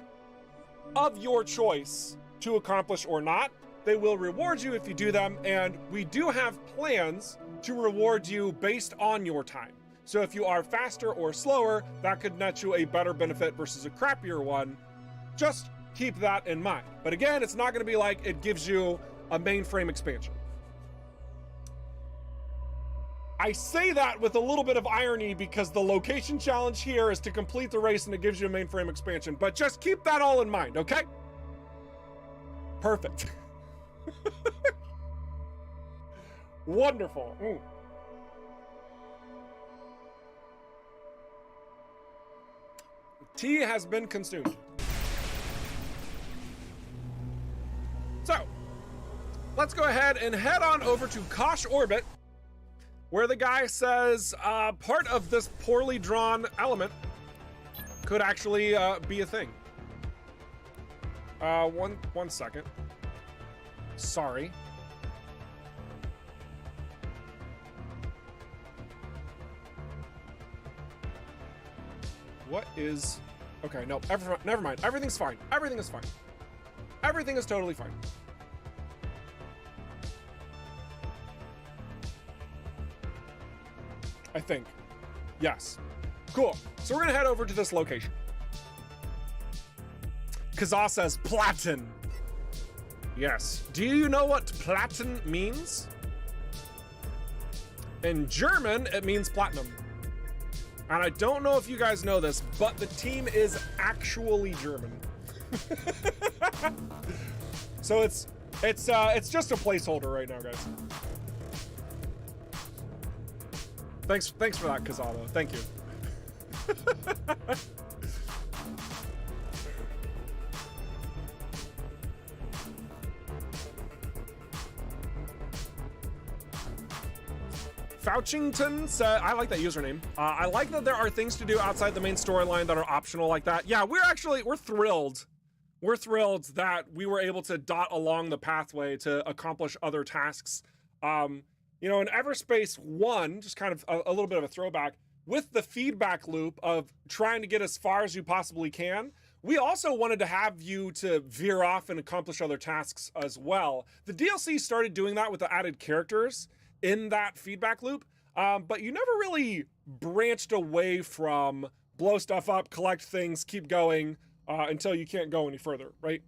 of your choice to accomplish or not. They will reward you if you do them, and we do have plans to reward you based on your time. So if you are faster or slower, that could net you a better benefit versus a crappier one. Just keep that in mind. But again, it's not gonna be like it gives you a mainframe expansion. I say that with a little bit of irony because the location challenge here is to complete the race and it gives you a mainframe expansion, but just keep that all in mind, okay? Perfect. Wonderful. Tea has been consumed. So, let's go ahead and head on over to Kosh Orbit, where the guy says part of this poorly drawn element could actually be a thing. One second. Sorry. What is... Okay, no, never mind. Everything's fine. Everything is fine. Everything is totally fine. I think. Yes. Cool. So we're gonna head over to this location. Kazaa says platin. Yes. Do you know what platin means? In German, it means platinum. And I don't know if you guys know this, but the team is actually German. So it's just a placeholder right now, guys. Thanks for that, Kazaa, though. Thank you. Fouchington said, I like that username. I like that there are things to do outside the main storyline that are optional like that. Yeah, we're thrilled. We're thrilled that we were able to dot along the pathway to accomplish other tasks. You know, in EVERSPACE 1, just kind of a little bit of a throwback, with the feedback loop of trying to get as far as you possibly can, we also wanted to have you to veer off and accomplish other tasks as well. The DLC started doing that with the added characters in that feedback loop, but you never really branched away from blow stuff up, collect things, keep going until you can't go any further, right?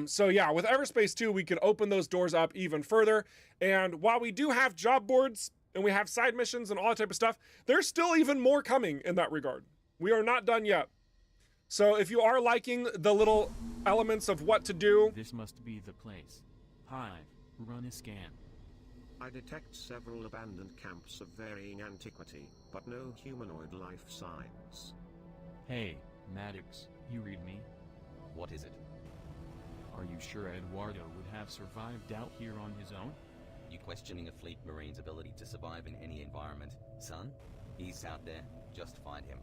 So yeah, with EVERSPACE 2, we could open those doors up even further. And while we do have job boards and we have side missions and all that type of stuff, there's still even more coming in that regard. We are not done yet. So if you are liking the little elements of what to do... This must be the place. Hive, run a scan. I detect several abandoned camps of varying antiquity, but no humanoid life signs. Hey, Maddox, you read me? What is it? Are you sure Eduardo would have survived out here on his own? You questioning a fleet marine's ability to survive in any environment, son? He's out there. Just find him.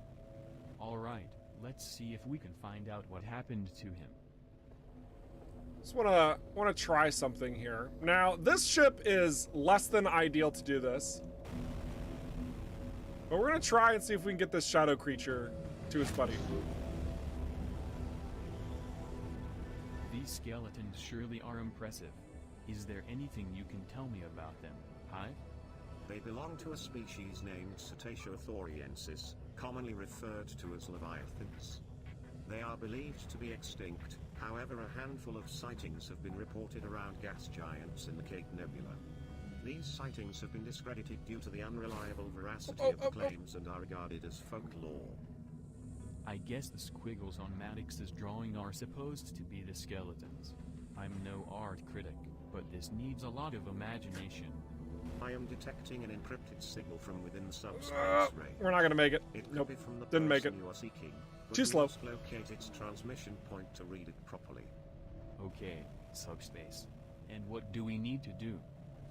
All right, let's see if we can find out what happened to him. Just wanna try something here. Now, this ship is less than ideal to do this, but we're gonna try and see if we can get this shadow creature to his buddy. These skeletons surely are impressive. Is there anything you can tell me about them, Hive? They belong to a species named Cetaceothoriensis, commonly referred to as leviathans. They are believed to be extinct, however a handful of sightings have been reported around gas giants in the Khaït Nebula. These sightings have been discredited due to the unreliable veracity of the claims and are regarded as folklore. I guess the squiggles on Maddox's drawing are supposed to be the skeletons. I'm no art critic, but this needs a lot of imagination. I am detecting an encrypted signal from within the subspace ray. We're not gonna make it. It could Nope. be from the Didn't make person it. you are seeking, but Too you slow. must locate its transmission point to read it properly. Okay, subspace. And what do we need to do?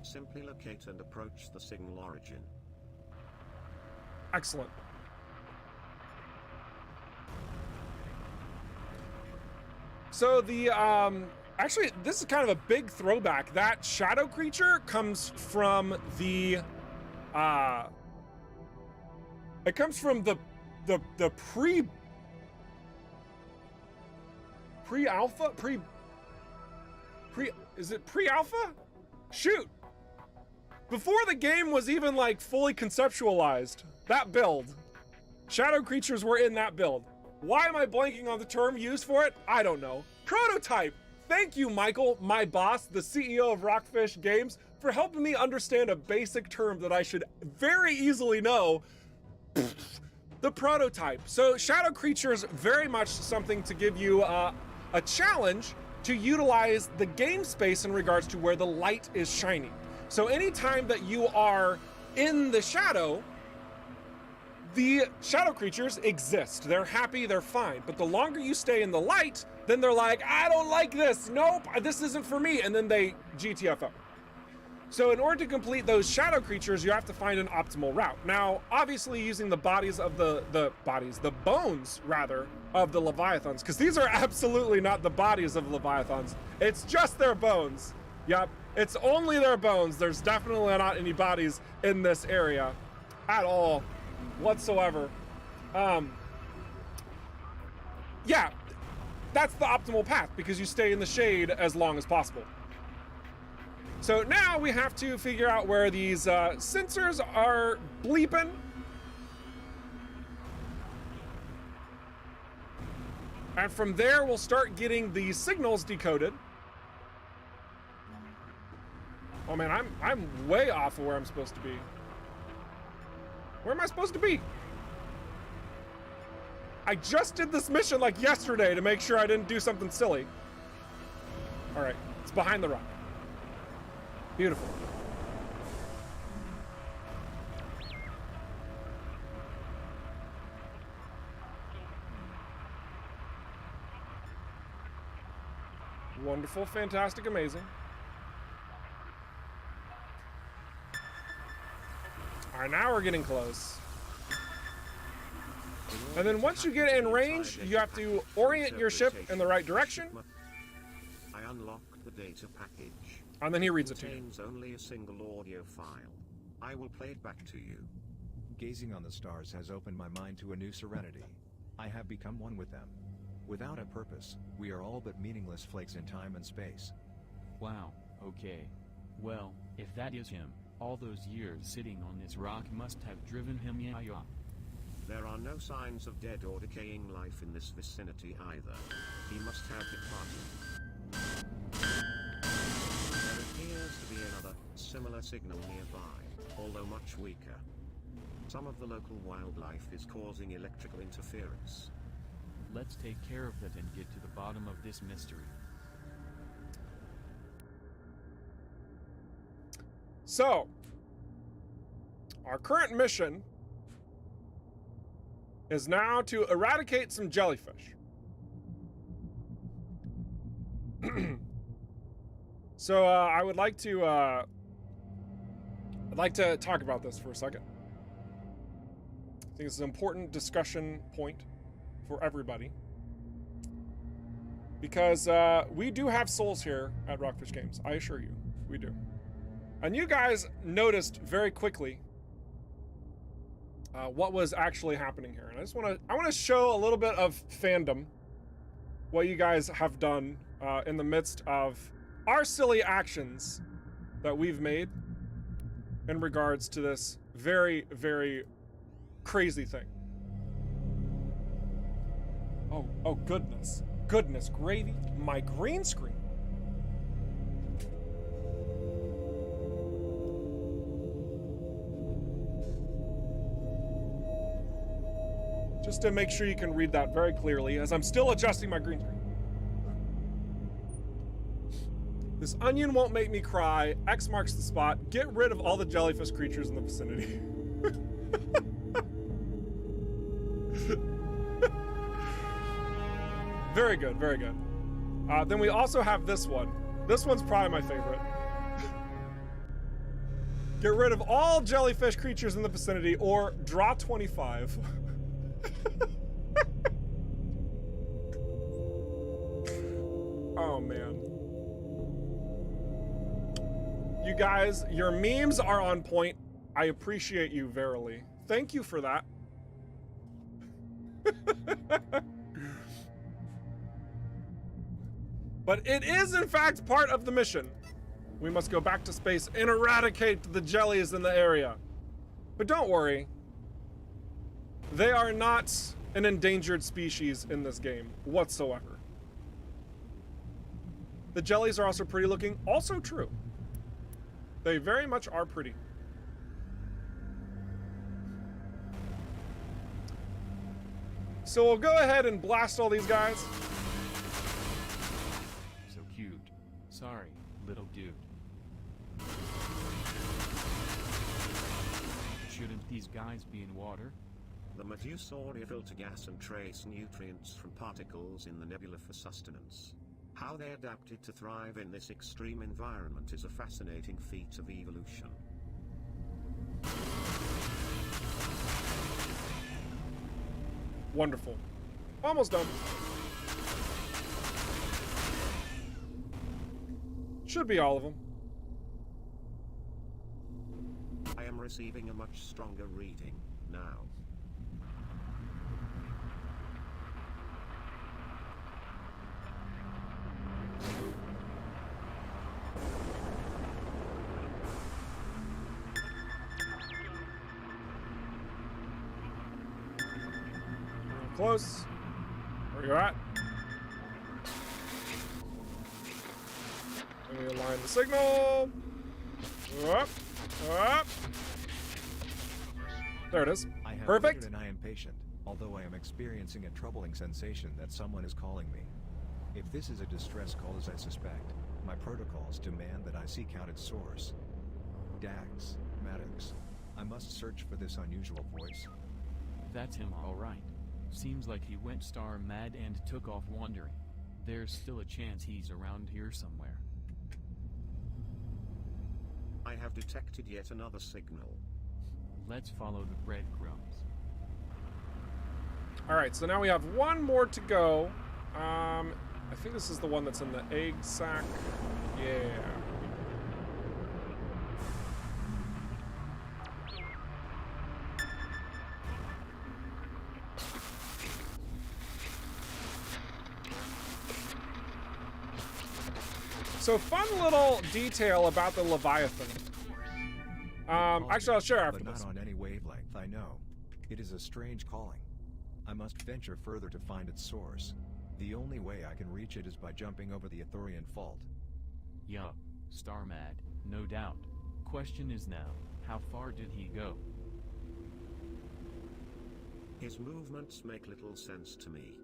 Simply locate and approach the signal origin. Excellent. So the, actually, this is kind of a big throwback. That shadow creature comes from the, it comes from the pre-alpha? Is it pre-alpha? Shoot! Before the game was even, like, fully conceptualized, that build, shadow creatures were in that build. Why am I blanking on the term used for it? I don't know. Prototype! Thank you, Michael, my boss, the CEO of ROCKFISH Games, for helping me understand a basic term that I should very easily know. The prototype. So shadow creatures, very much something to give you a challenge to utilize the game space in regards to where the light is shining. So anytime that you are in the shadow, the shadow creatures exist. They're happy, they're fine. But the longer you stay in the light, then they're like, I don't like this. Nope, this isn't for me. And then they GTFO. So in order to complete those shadow creatures, you have to find an optimal route. Now, obviously using the bodies of the bones, rather, of the Leviathans, because these are absolutely not the bodies of Leviathans. It's just their bones. Yep, it's only their bones. There's definitely not any bodies in this area at all, whatsoever. yeah, that's the optimal path because you stay in the shade as long as possible. So now we have to figure out where these sensors are bleeping. And from there, we'll start getting the signals decoded. Oh man, I'm way off of where I'm supposed to be. Where am I supposed to be? I just did this mission like yesterday to make sure I didn't do something silly. All right, it's behind the rock. Beautiful. Wonderful, fantastic, amazing. All right, now we're getting close. And then once you get in range, you have to orient your ship in the right direction. I unlock the data package. And then he reads it to you. Contains only a single audio file. I will play it back to you. Gazing on the stars has opened my mind to a new serenity. I have become one with them. Without a purpose, we are all but meaningless flakes in time and space. Wow, okay. Well, if that is him, all those years sitting on this rock must have driven him yaya. There are no signs of dead or decaying life in this vicinity either. He must have departed. There appears to be another, similar signal nearby, although much weaker. Some of the local wildlife is causing electrical interference. Let's take care of that and get to the bottom of this mystery. So, our current mission is now to eradicate some jellyfish. So I would like to I'd like to talk about this for a second. I think it's an important discussion point for everybody because we do have souls here at Rockfish Games. I assure you, we do. And you guys noticed very quickly what was actually happening here. And I want to show a little bit of fandom, what you guys have done in the midst of our silly actions that we've made in regards to this very, very crazy thing. Oh goodness. Goodness gravy. My green screen. Just to make sure you can read that very clearly as I'm still adjusting my green screen. This onion won't make me cry. X marks the spot. Get rid of all the jellyfish creatures in the vicinity. Very good, very good. Then we also have this one. This one's probably my favorite. Get rid of all jellyfish creatures in the vicinity or draw 25. Oh man. You guys, your memes are on point. I appreciate you verily. Thank you for that. But it is in fact part of the mission. We must go back to space and eradicate the jellies in the area. But don't worry. They are not an endangered species in this game whatsoever. The jellies are also pretty looking. Also true. They very much are pretty. So we'll go ahead and blast all these guys. So cute. Sorry, little dude. Shouldn't these guys be in water? The Medusauri filter gas and trace nutrients from particles in the nebula for sustenance. How they adapted to thrive in this extreme environment is a fascinating feat of evolution. Wonderful. Almost done. Should be all of them. I am receiving a much stronger reading now. close. Where you at? Let me align the signal. Up, up. There it is. I have Perfect. waited and I am patient, although I am experiencing a troubling sensation that someone is calling me. If this is a distress call as I suspect, my protocols demand that I seek out its source. Dax, Maddox, I must search for this unusual voice. That's him, all right. Seems like he went star mad and took off wandering. There's still a chance he's around here somewhere. I have detected yet another signal. Let's follow the breadcrumbs. All right, so now we have one more to go. I think this is the one that's in the egg sack. Yeah. So fun little detail about the Leviathan. Actually, I'll share after but this. not on any wavelength, I know. It is a strange calling. I must venture further to find its source. The only way I can reach it is by jumping over the Ithorian fault. Yup, star mad, no doubt. Question is now, how far did he go? His movements make little sense to me.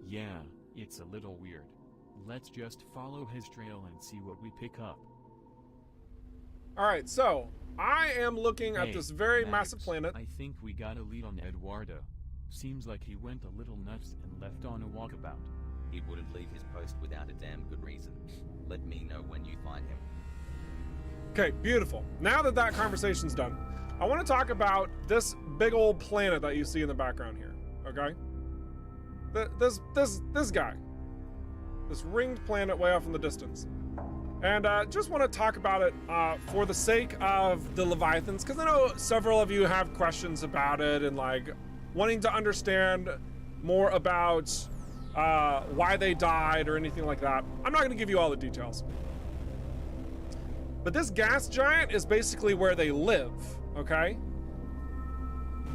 Yeah, it's a little weird. Let's just follow his trail and see what we pick up. All right, so I am looking at Hey, this very Maddox, massive planet. I think we got a lead on Eduardo. Seems like he went a little nuts and left on a walkabout. He wouldn't leave his post without a damn good reason. Let me know when you find him. Okay, beautiful. Now that that conversation's done, I want to talk about this big old planet that you see in the background here. Okay, this guy, this ringed planet way off in the distance, and just want to talk about it for the sake of the Leviathans, because I know several of you have questions about it and like wanting to understand more about why they died or anything like that. I'm not going to give you all the details. But this gas giant is basically where they live, okay?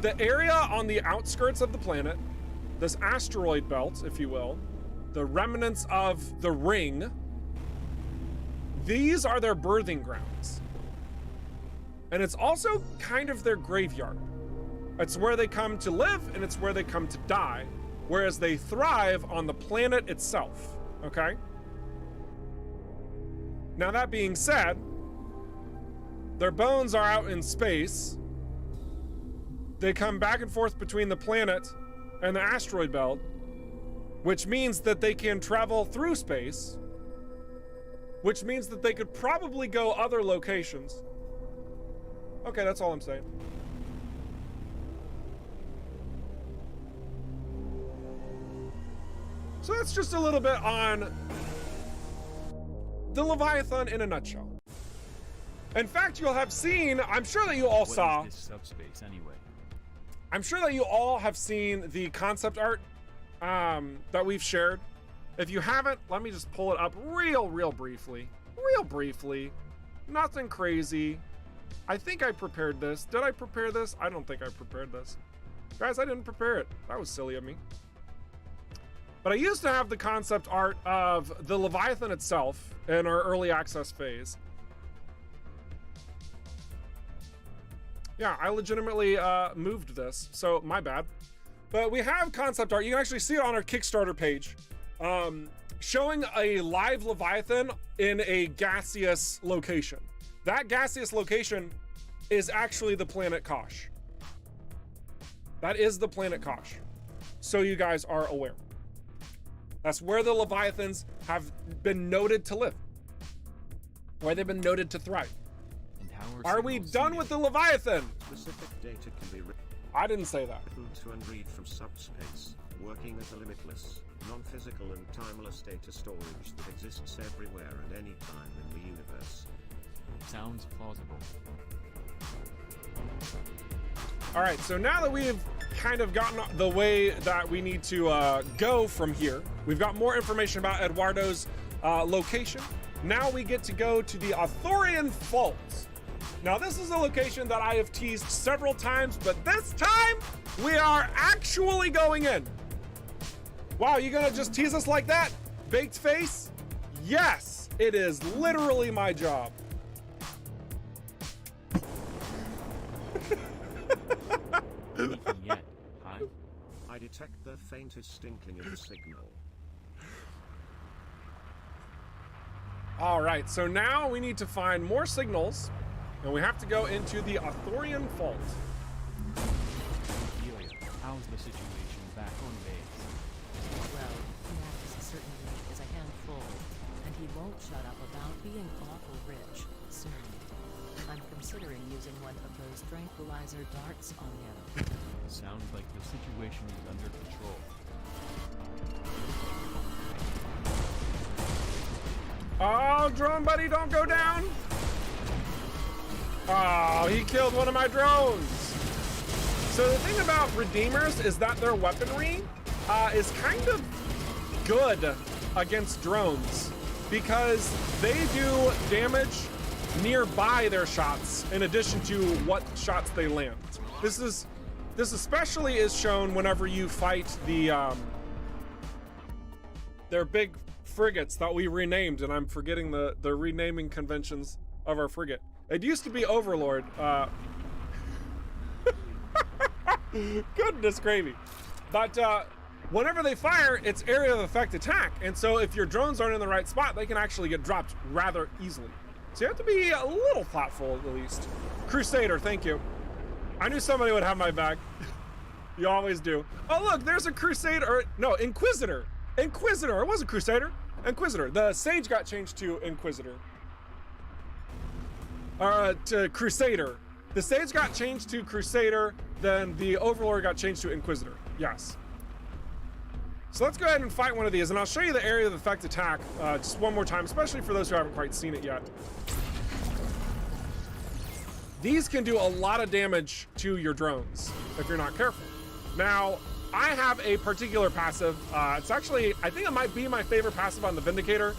The area on the outskirts of the planet, this asteroid belt, if you will, the remnants of the ring, these are their birthing grounds. And it's also kind of their graveyard. It's where they come to live and it's where they come to die, whereas they thrive on the planet itself, okay? Now that being said, their bones are out in space. They come back and forth between the planet and the asteroid belt, which means that they can travel through space, which means that they could probably go other locations. Okay, that's all I'm saying. So that's just a little bit on the Leviathan in a nutshell. In fact, you'll have seen, I'm sure that you all saw, What is this subspace anyway? I'm sure that you all have seen the concept art that we've shared. If you haven't, let me just pull it up real briefly. Real briefly. Nothing crazy. I think I prepared this. Did I prepare this? I don't think I prepared this. Guys, I didn't prepare it. That was silly of me. But I used to have the concept art of the Leviathan itself in our early access phase. Yeah, I legitimately moved this, so my bad. But we have concept art. You can actually see it on our Kickstarter page, showing a live Leviathan in a gaseous location. That gaseous location is actually the planet Kosh. That is the planet Kosh, so you guys are aware. That's where the Leviathans have been noted to live, where they've been noted to thrive. And how Are we done with the Leviathan? Specific data can be written I didn't say that. to and read from subspace, working as a limitless, non-physical and timeless data storage that exists everywhere and any time in the universe. Sounds plausible. All right, so now that we've kind of gotten the way that we need to go from here, we've got more information about Eduardo's location. Now we get to go to the Ithorian Fault. Now this is a location that I have teased several times, but this time we are actually going in. Wow, you gonna just tease us like that? Baked face? Yes, it is literally my job. Anything yet? Hi? I detect the faintest inkling of the signal. All right, so now we need to find more signals, and we have to go into the Arthurian Fault. Delia, how's the situation back on base? Well, Max certainly is a handful, and he won't shut up about being awful rich soon. I'm considering using one of those tranquilizer darts on him. Sounds like the situation is under control. Oh, drone buddy, don't go down. Oh, he killed one of my drones. So the thing about Redeemers is that their weaponry is kind of good against drones because they do damage nearby their shots in addition to what shots they land. This especially is shown whenever you fight the their big frigates that we renamed, and I'm forgetting the renaming conventions of our frigate. It used to be Overlord. Goodness gravy. But whenever they fire, it's area of effect attack, and so if your drones aren't in the right spot, they can actually get dropped rather easily. So you have to be a little thoughtful at least. Crusader, thank you. I knew somebody would have my back. You always do. Oh look, there's a Crusader, or no, Inquisitor. Inquisitor, it was a Crusader. Inquisitor. The Sage got changed to Inquisitor. To Crusader. The Sage got changed to Crusader, then the Overlord got changed to Inquisitor. Yes. So let's go ahead and fight one of these, and I'll show you the area of effect attack just one more time, especially for those who haven't quite seen it yet. These can do a lot of damage to your drones if you're not careful. Now, I have a particular passive. It's actually, I think it might be my favorite passive on the Vindicator.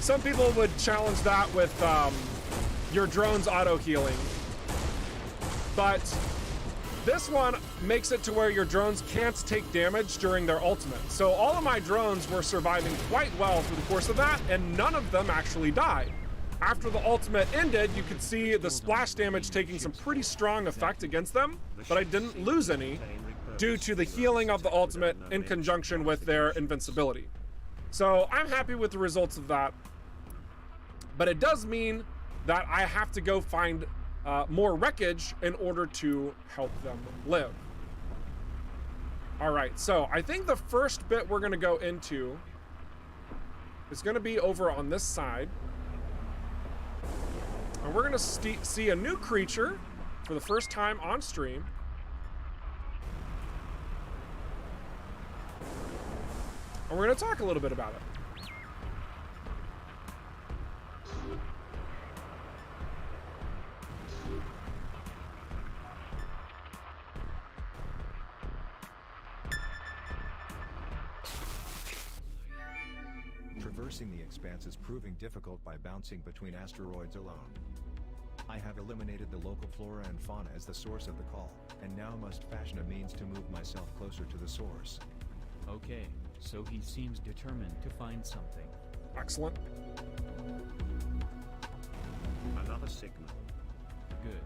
Some people would challenge that with your drone's auto healing. But this one makes it to where your drones can't take damage during their ultimate. So all of my drones were surviving quite well through the course of that, and none of them actually died. After the ultimate ended, you could see the splash damage taking some pretty strong effect against them, but I didn't lose any due to the healing of the ultimate in conjunction with their invincibility. So I'm happy with the results of that, but it does mean that I have to go find more wreckage in order to help them live. All right, so I think the first bit we're gonna go into is gonna be over on this side. And we're gonna see a new creature for the first time on stream. And we're gonna talk a little bit about it. Traversing the expanse is proving difficult by bouncing between asteroids alone. I have eliminated the local flora and fauna as the source of the call, and now must fashion a means to move myself closer to the source. Okay, so he seems determined to find something. Excellent. Another signal. Good.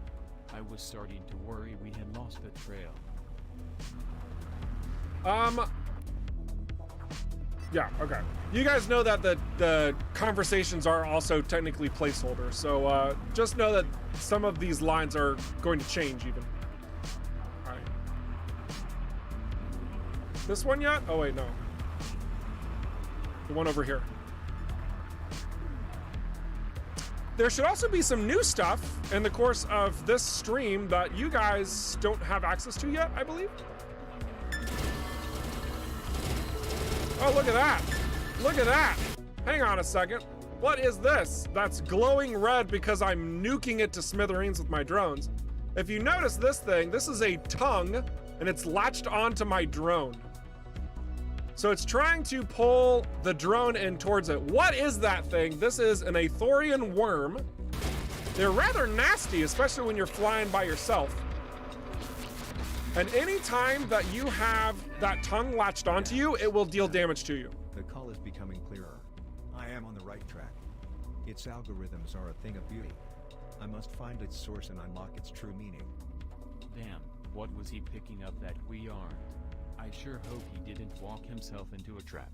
I was starting to worry we had lost the trail. Yeah, okay. You guys know that the conversations are also technically placeholders, so just know that some of these lines are going to change even. All right. This one yet? Oh wait, no. The one over here. There should also be some new stuff in the course of this stream that you guys don't have access to yet, I believe. Oh, look at that. Look at that. Hang on a second. What is this? That's glowing red because I'm nuking it to smithereens with my drones. If you notice this thing, this is a tongue and it's latched onto my drone. So it's trying to pull the drone in towards it. What is that thing? This is an Aethorian worm. They're rather nasty, especially when you're flying by yourself. And anytime that you have that tongue latched onto you, it will deal damage to you. The call is becoming clearer. I am on the right track. Its algorithms are a thing of beauty. I must find its source and unlock its true meaning. Damn, what was he picking up that we aren't? I sure hope he didn't walk himself into a trap.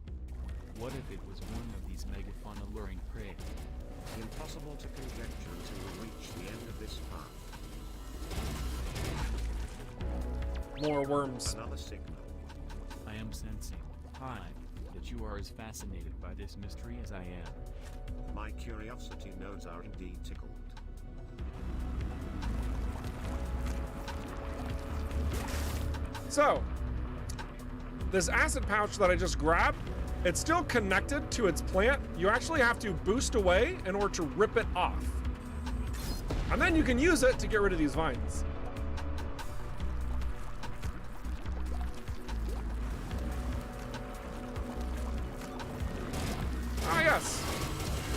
What if it was one of these megaphone alluring prey? Impossible to conjecture until we reach the end of this path. More worms. Another signal. I am sensing, hi, that you are as fascinated by this mystery as I am. My curiosity nodes are indeed tickled. So, this acid pouch that I just grabbed, it's still connected to its plant. You actually have to boost away in order to rip it off. And then you can use it to get rid of these vines. Ah, yes.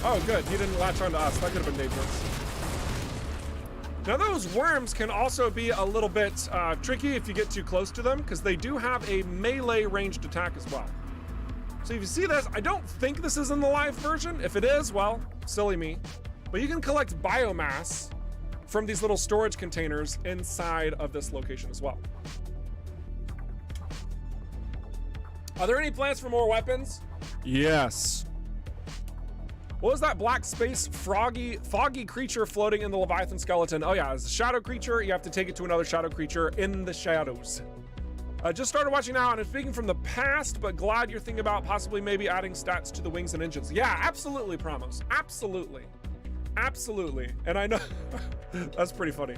Oh, good. He didn't latch onto us. That could have been dangerous. Now, those worms can also be a little bit tricky if you get too close to them, because they do have a melee ranged attack as well. So if you see this, I don't think this is in the live version. If it is, well, silly me. But you can collect biomass from these little storage containers inside of this location as well. Are there any plans for more weapons? Yes. What was that black space foggy creature floating in the Leviathan skeleton? Oh yeah, it's a shadow creature. You have to take it to another shadow creature in the shadows. I just started watching now, and I'm speaking from the past, but glad you're thinking about possibly maybe adding stats to the wings and engines. Yeah, absolutely, Pramos. Absolutely. Absolutely. And I know that's pretty funny.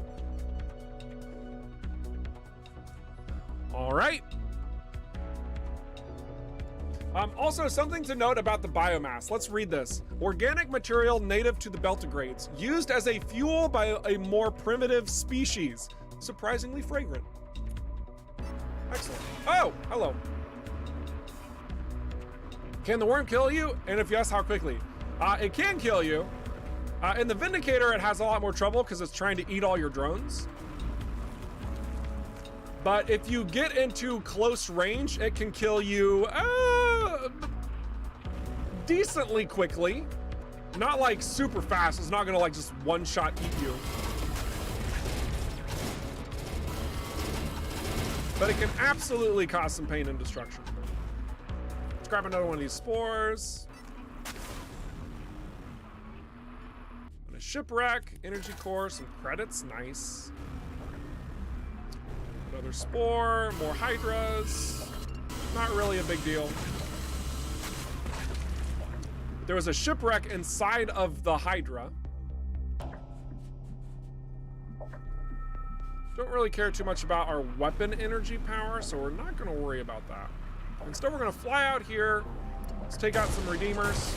All right. Also, something to note about the biomass. Let's read this. Organic material native to the Beltigrades, used as a fuel by a more primitive species. Surprisingly fragrant. Excellent. Oh, hello. Can the worm kill you? And if yes, how quickly? It can kill you. In the Vindicator, it has a lot more trouble because it's trying to eat all your drones. But if you get into close range, it can kill you decently quickly. Not like super fast. It's not gonna like just one shot eat you. But it can absolutely cause some pain and destruction. Let's grab another one of these spores. And a shipwreck, energy core, some credits, nice. Another spore, more hydras. Not really a big deal. There was a shipwreck inside of the hydra. Don't really care too much about our weapon energy power, so we're not gonna worry about that. Instead, we're gonna fly out here. Let's take out some redeemers.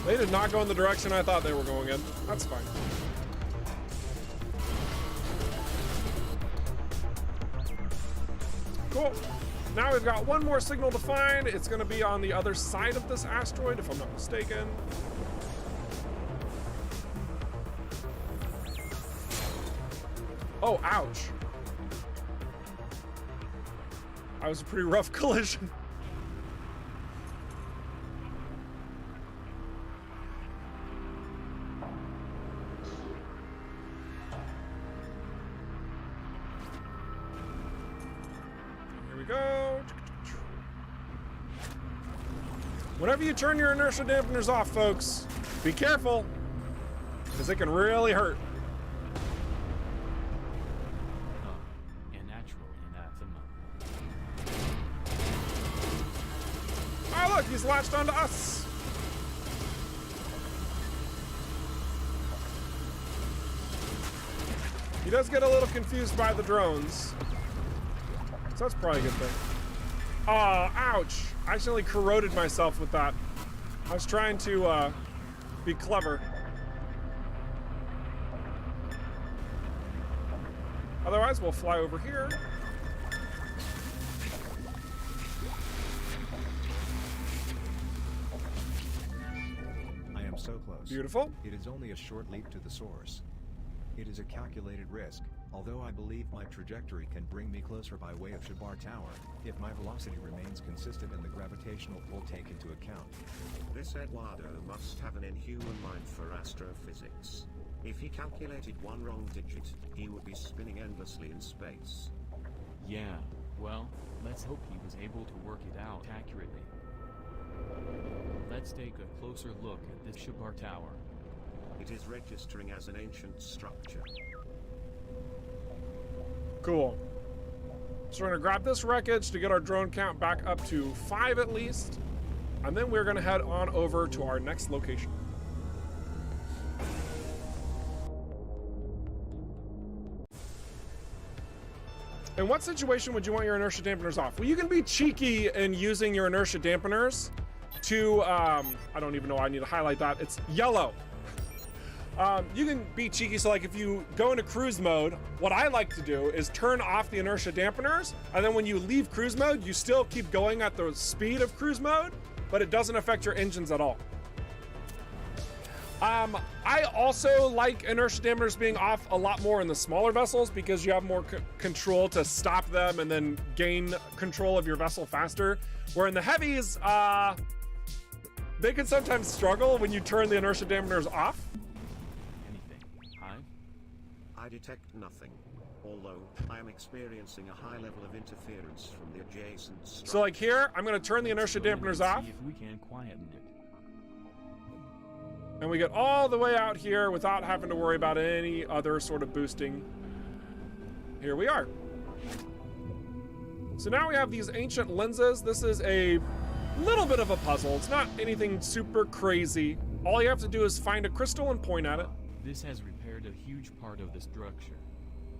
They did not go in the direction I thought they were going in. That's fine. Cool. Now we've got one more signal to find. It's going to be on the other side of this asteroid, if I'm not mistaken. Oh, ouch. That was a pretty rough collision. Go. Whenever you turn your inertia dampeners off, folks, be careful, because it can really hurt. A natural anathema. Oh, look, he's latched onto us. He does get a little confused by the drones. So that's probably a good thing. Oh, ouch. I accidentally corroded myself with that. I was trying to be clever. Otherwise, we'll fly over here. so close. Beautiful. It is only a short leap to the source. It is a calculated risk, although I believe my trajectory can bring me closer by way of Shabar Tower, if my velocity remains consistent and the gravitational pull taken into account. This Eduardo must have an inhuman mind for astrophysics. If he calculated one wrong digit, he would be spinning endlessly in space. Yeah, well, let's hope he was able to work it out accurately. Let's take a closer look at this Shabar Tower. It is registering as an ancient structure. Cool. So we're gonna grab this wreckage to get our drone count back up to 5 at least. And then we're gonna head on over to our next location. In what situation would you want your inertia dampeners off? Well, you can be cheeky in using your inertia dampeners to, I don't even know why I need to highlight that. It's yellow. You can be cheeky, so like if you go into cruise mode, what I like to do is turn off the inertia dampeners, and then when you leave cruise mode, you still keep going at the speed of cruise mode, but it doesn't affect your engines at all. I also like inertia dampeners being off a lot more in the smaller vessels because you have more control to stop them and then gain control of your vessel faster. Where in the heavies, they can sometimes struggle when you turn the inertia dampeners off. I detect nothing, although I am experiencing a high level of interference from the adjacent structure. So like here, I'm gonna turn the inertia dampeners off. See if we can quieten it. And we get all the way out here without having to worry about any other sort of boosting. Here we are. So now we have these ancient lenses. This is a little bit of a puzzle. It's not anything super crazy. All you have to do is find a crystal and point at it. This has repaired a huge part of the structure.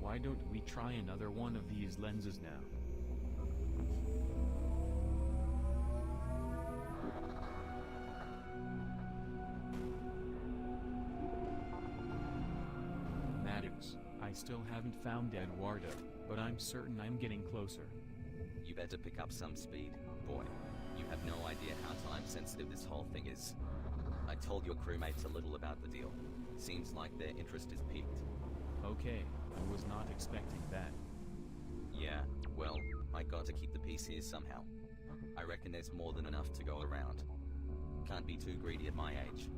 Why don't we try another one of these lenses now? Maddox, I still haven't found Eduardo, but I'm certain I'm getting closer. You better pick up some speed, boy. You have no idea how time sensitive this whole thing is. I told your crewmates a little about the deal. Seems like their interest is piqued. Okay, I was not expecting that. Yeah, well, I got to keep the peace here somehow. I reckon there's more than enough to go around. Can't be too greedy at my age.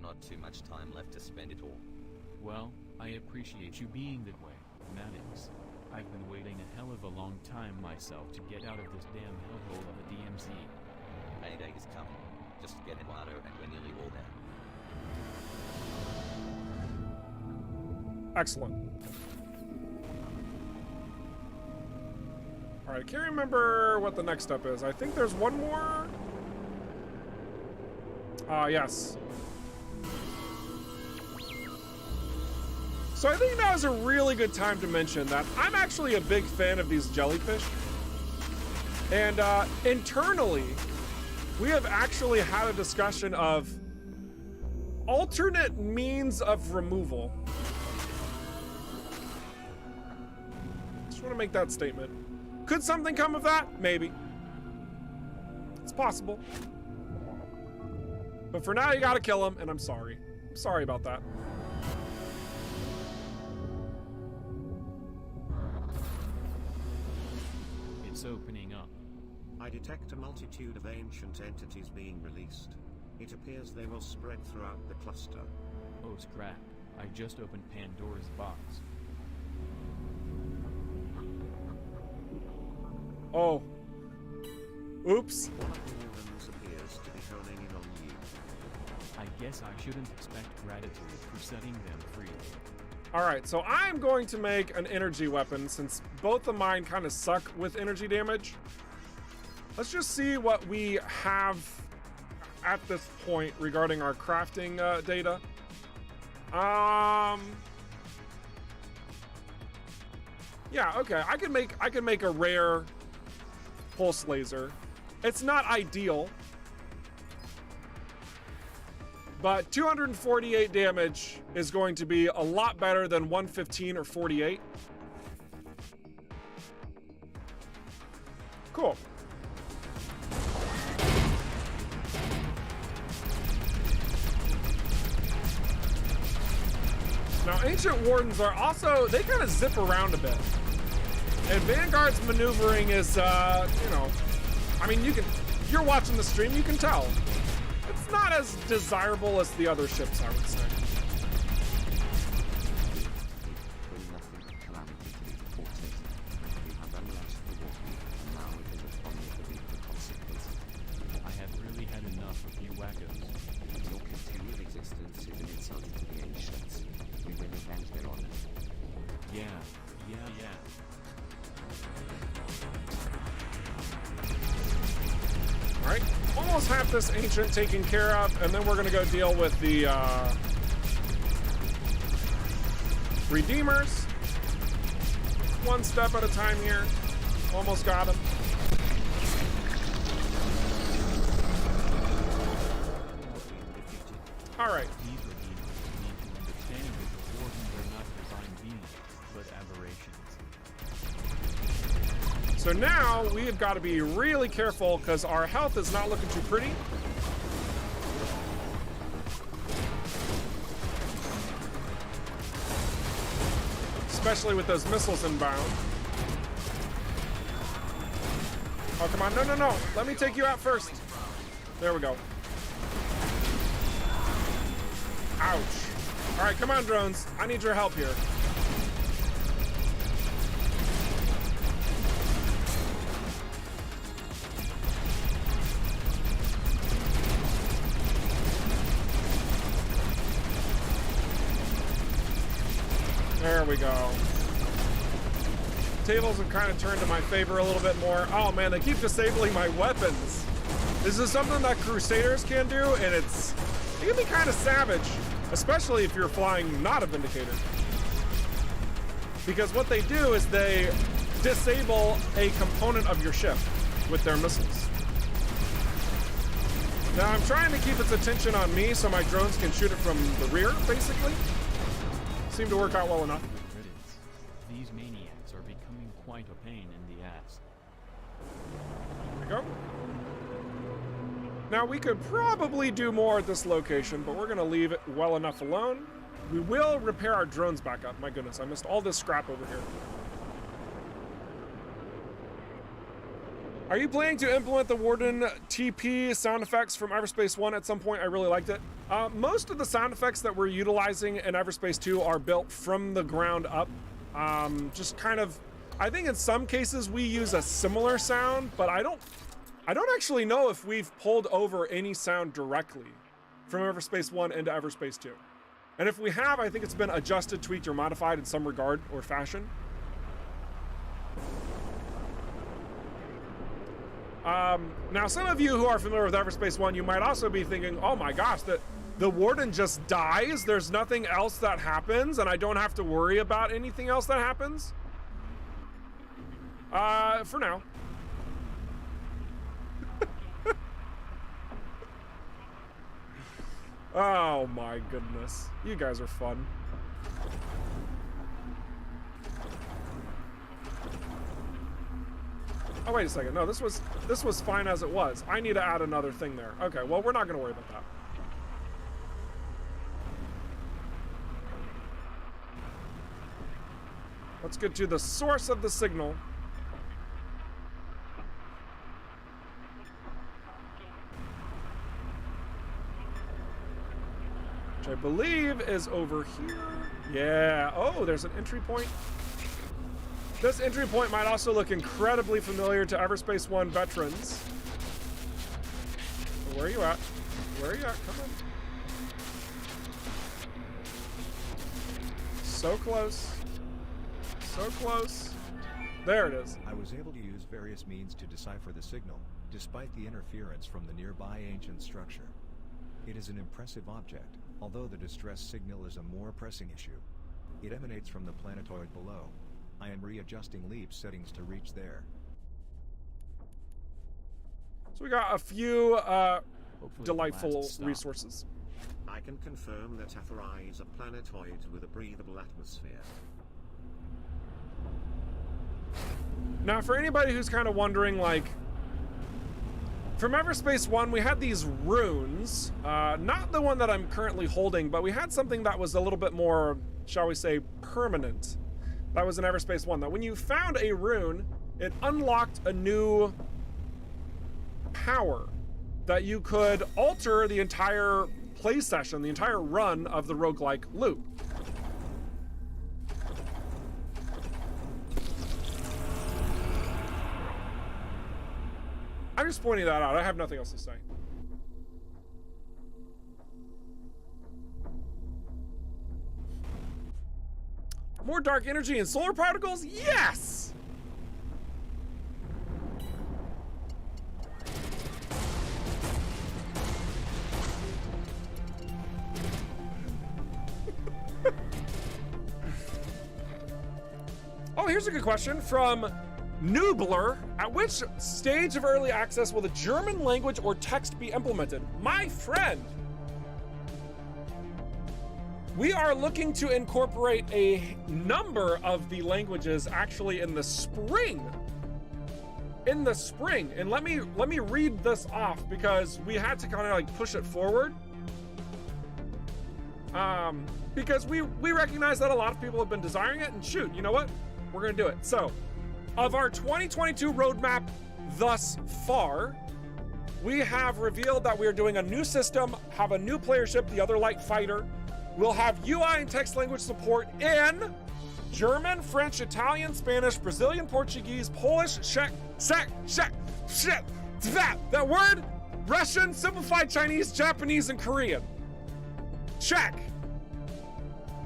Not too much time left to spend it all. Well, I appreciate you being that way, Maddox. I've been waiting a hell of a long time myself to get out of this damn hellhole of a DMZ. Payday is coming. Just get Eduardo and we're nearly all there. Excellent. All right, I can't remember what the next step is. I think there's one more. Yes. So I think now is a really good time to mention that I'm actually a big fan of these jellyfish. And internally, we have actually had a discussion of alternate means of removal. Just want to make that statement. Could something come of that? Maybe. It's possible. But for now, you gotta kill him, and I'm sorry. I'm sorry about that. It's opening up. I detect a multitude of ancient entities being released. It appears they will spread throughout the cluster. Oh crap, I just opened Pandora's box. Oh. Oops. One of the humans appears to be honing in on you. I guess I shouldn't expect gratitude for setting them free. All right, so I'm going to make an energy weapon since both of mine kind of suck with energy damage. Let's just see what we have at this point regarding our crafting data. Yeah, okay. I can make a rare pulse laser. It's not ideal, but 248 damage is going to be a lot better than 115 or 48. Cool. Ancient Wardens are also, they kind of zip around a bit. And Vanguard's maneuvering is, you know, I mean, if you're watching the stream, you can tell. It's not as desirable as the other ships, I would say. I have really had enough of you wackos. Your continued existence is an insult to the ancients. We will avenge their honor. Yeah. Alright, almost half this ancient taken care of, and then we're gonna go deal with the Redeemers. One step at a time here. Almost got him. Alright. These Redeemers need to understand that the Wardens are not divine beings, but aberrations. So now we have got to be really careful because our health is not looking too pretty. Especially with those missiles inbound. Oh, come on. No. Let me take you out first. There we go. Ouch. All right, come on, drones. I need your help here. There we go. Tables have kind of turned to my favor a little bit more. Oh man, they keep disabling my weapons. This is something that Crusaders can do, and it can be kind of savage, especially if you're flying not a Vindicator. Because what they do is they disable a component of your ship with their missiles. Now I'm trying to keep its attention on me so my drones can shoot it from the rear, basically. Seemed to work out well enough. Riddance. These maniacs are becoming quite a pain in the ass. There we go. Now we could probably do more at this location, but we're gonna leave it well enough alone. We will repair our drones back up. My goodness, I missed all this scrap over here. Are you planning to implement the Warden TP sound effects from Everspace 1 at some point? I really liked it. Most of the sound effects that we're utilizing in Everspace 2 are built from the ground up. Just kind of, I think in some cases we use a similar sound, but I don't actually know if we've pulled over any sound directly from Everspace 1 into Everspace 2. And if we have, I think it's been adjusted, tweaked, or modified in some regard or fashion. Now, some of you who are familiar with Everspace 1, you might also be thinking, oh my gosh, the Warden just dies, there's nothing else that happens, and I don't have to worry about anything else that happens? For now. Oh my goodness. You guys are fun. Oh, wait a second. No, this was fine as it was. I need to add another thing there. Okay, well, we're not going to worry about that. Let's get to the source of the signal. Which I believe is over here. Yeah. Oh, there's an entry point. This entry point might also look incredibly familiar to Everspace 1 veterans. Where are you at? Where are you at? Come on. So close. So close. There it is. I was able to use various means to decipher the signal, despite the interference from the nearby ancient structure. It is an impressive object, although the distress signal is a more pressing issue. It emanates from the planetoid below. I am readjusting leap settings to reach there. So we got a few Hopefully delightful the last stop. resources. I can confirm that Atherai is a planetoid with a breathable atmosphere. Now, for anybody who's kind of wondering, like, from Everspace 1, we had these runes, not the one that I'm currently holding, but we had something that was a little bit more shall we say, permanent. That was in EVERSPACE 1, though. When you found a rune, it unlocked a new power that you could alter the entire play session, the entire run of the roguelike loop. I'm just pointing that out. I have nothing else to say. More dark energy and solar particles? Yes! Oh, here's a good question from Nebula. At which stage of early access will the German language or text be implemented? My friend, we are looking to incorporate a number of the languages actually in the spring. In the spring. And let me read this off because we had to kind of like push it forward. Because we recognize that a lot of people have been desiring it, and shoot, you know what? We're gonna do it. So, of our 2022 roadmap thus far, we have revealed that we are doing a new system, have a new player ship, the Other Light Fighter. We'll have UI and text language support in German, French, Italian, Spanish, Brazilian, Portuguese, Polish, Czech, that word, Russian, simplified Chinese, Japanese, and Korean. Czech.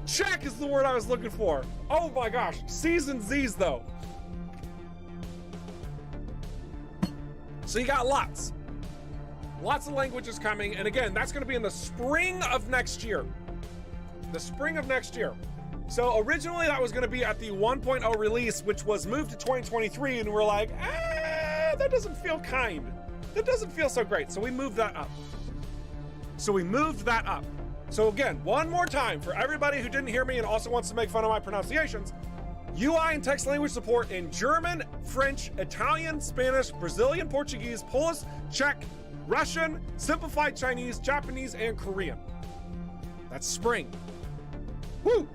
Czech is the word I was looking for. Oh my gosh, C's and Z's though. So you got lots of languages coming, and again, that's gonna be in the spring of next year. The spring of next year. So originally that was gonna be at the 1.0 release, which was moved to 2023, and we're like, that doesn't feel kind. That doesn't feel so great. So we moved that up. So again, one more time for everybody who didn't hear me and also wants to make fun of my pronunciations, UI and text language support in German, French, Italian, Spanish, Brazilian, Portuguese, Polish, Czech, Russian, simplified Chinese, Japanese, and Korean. That's spring. Woo!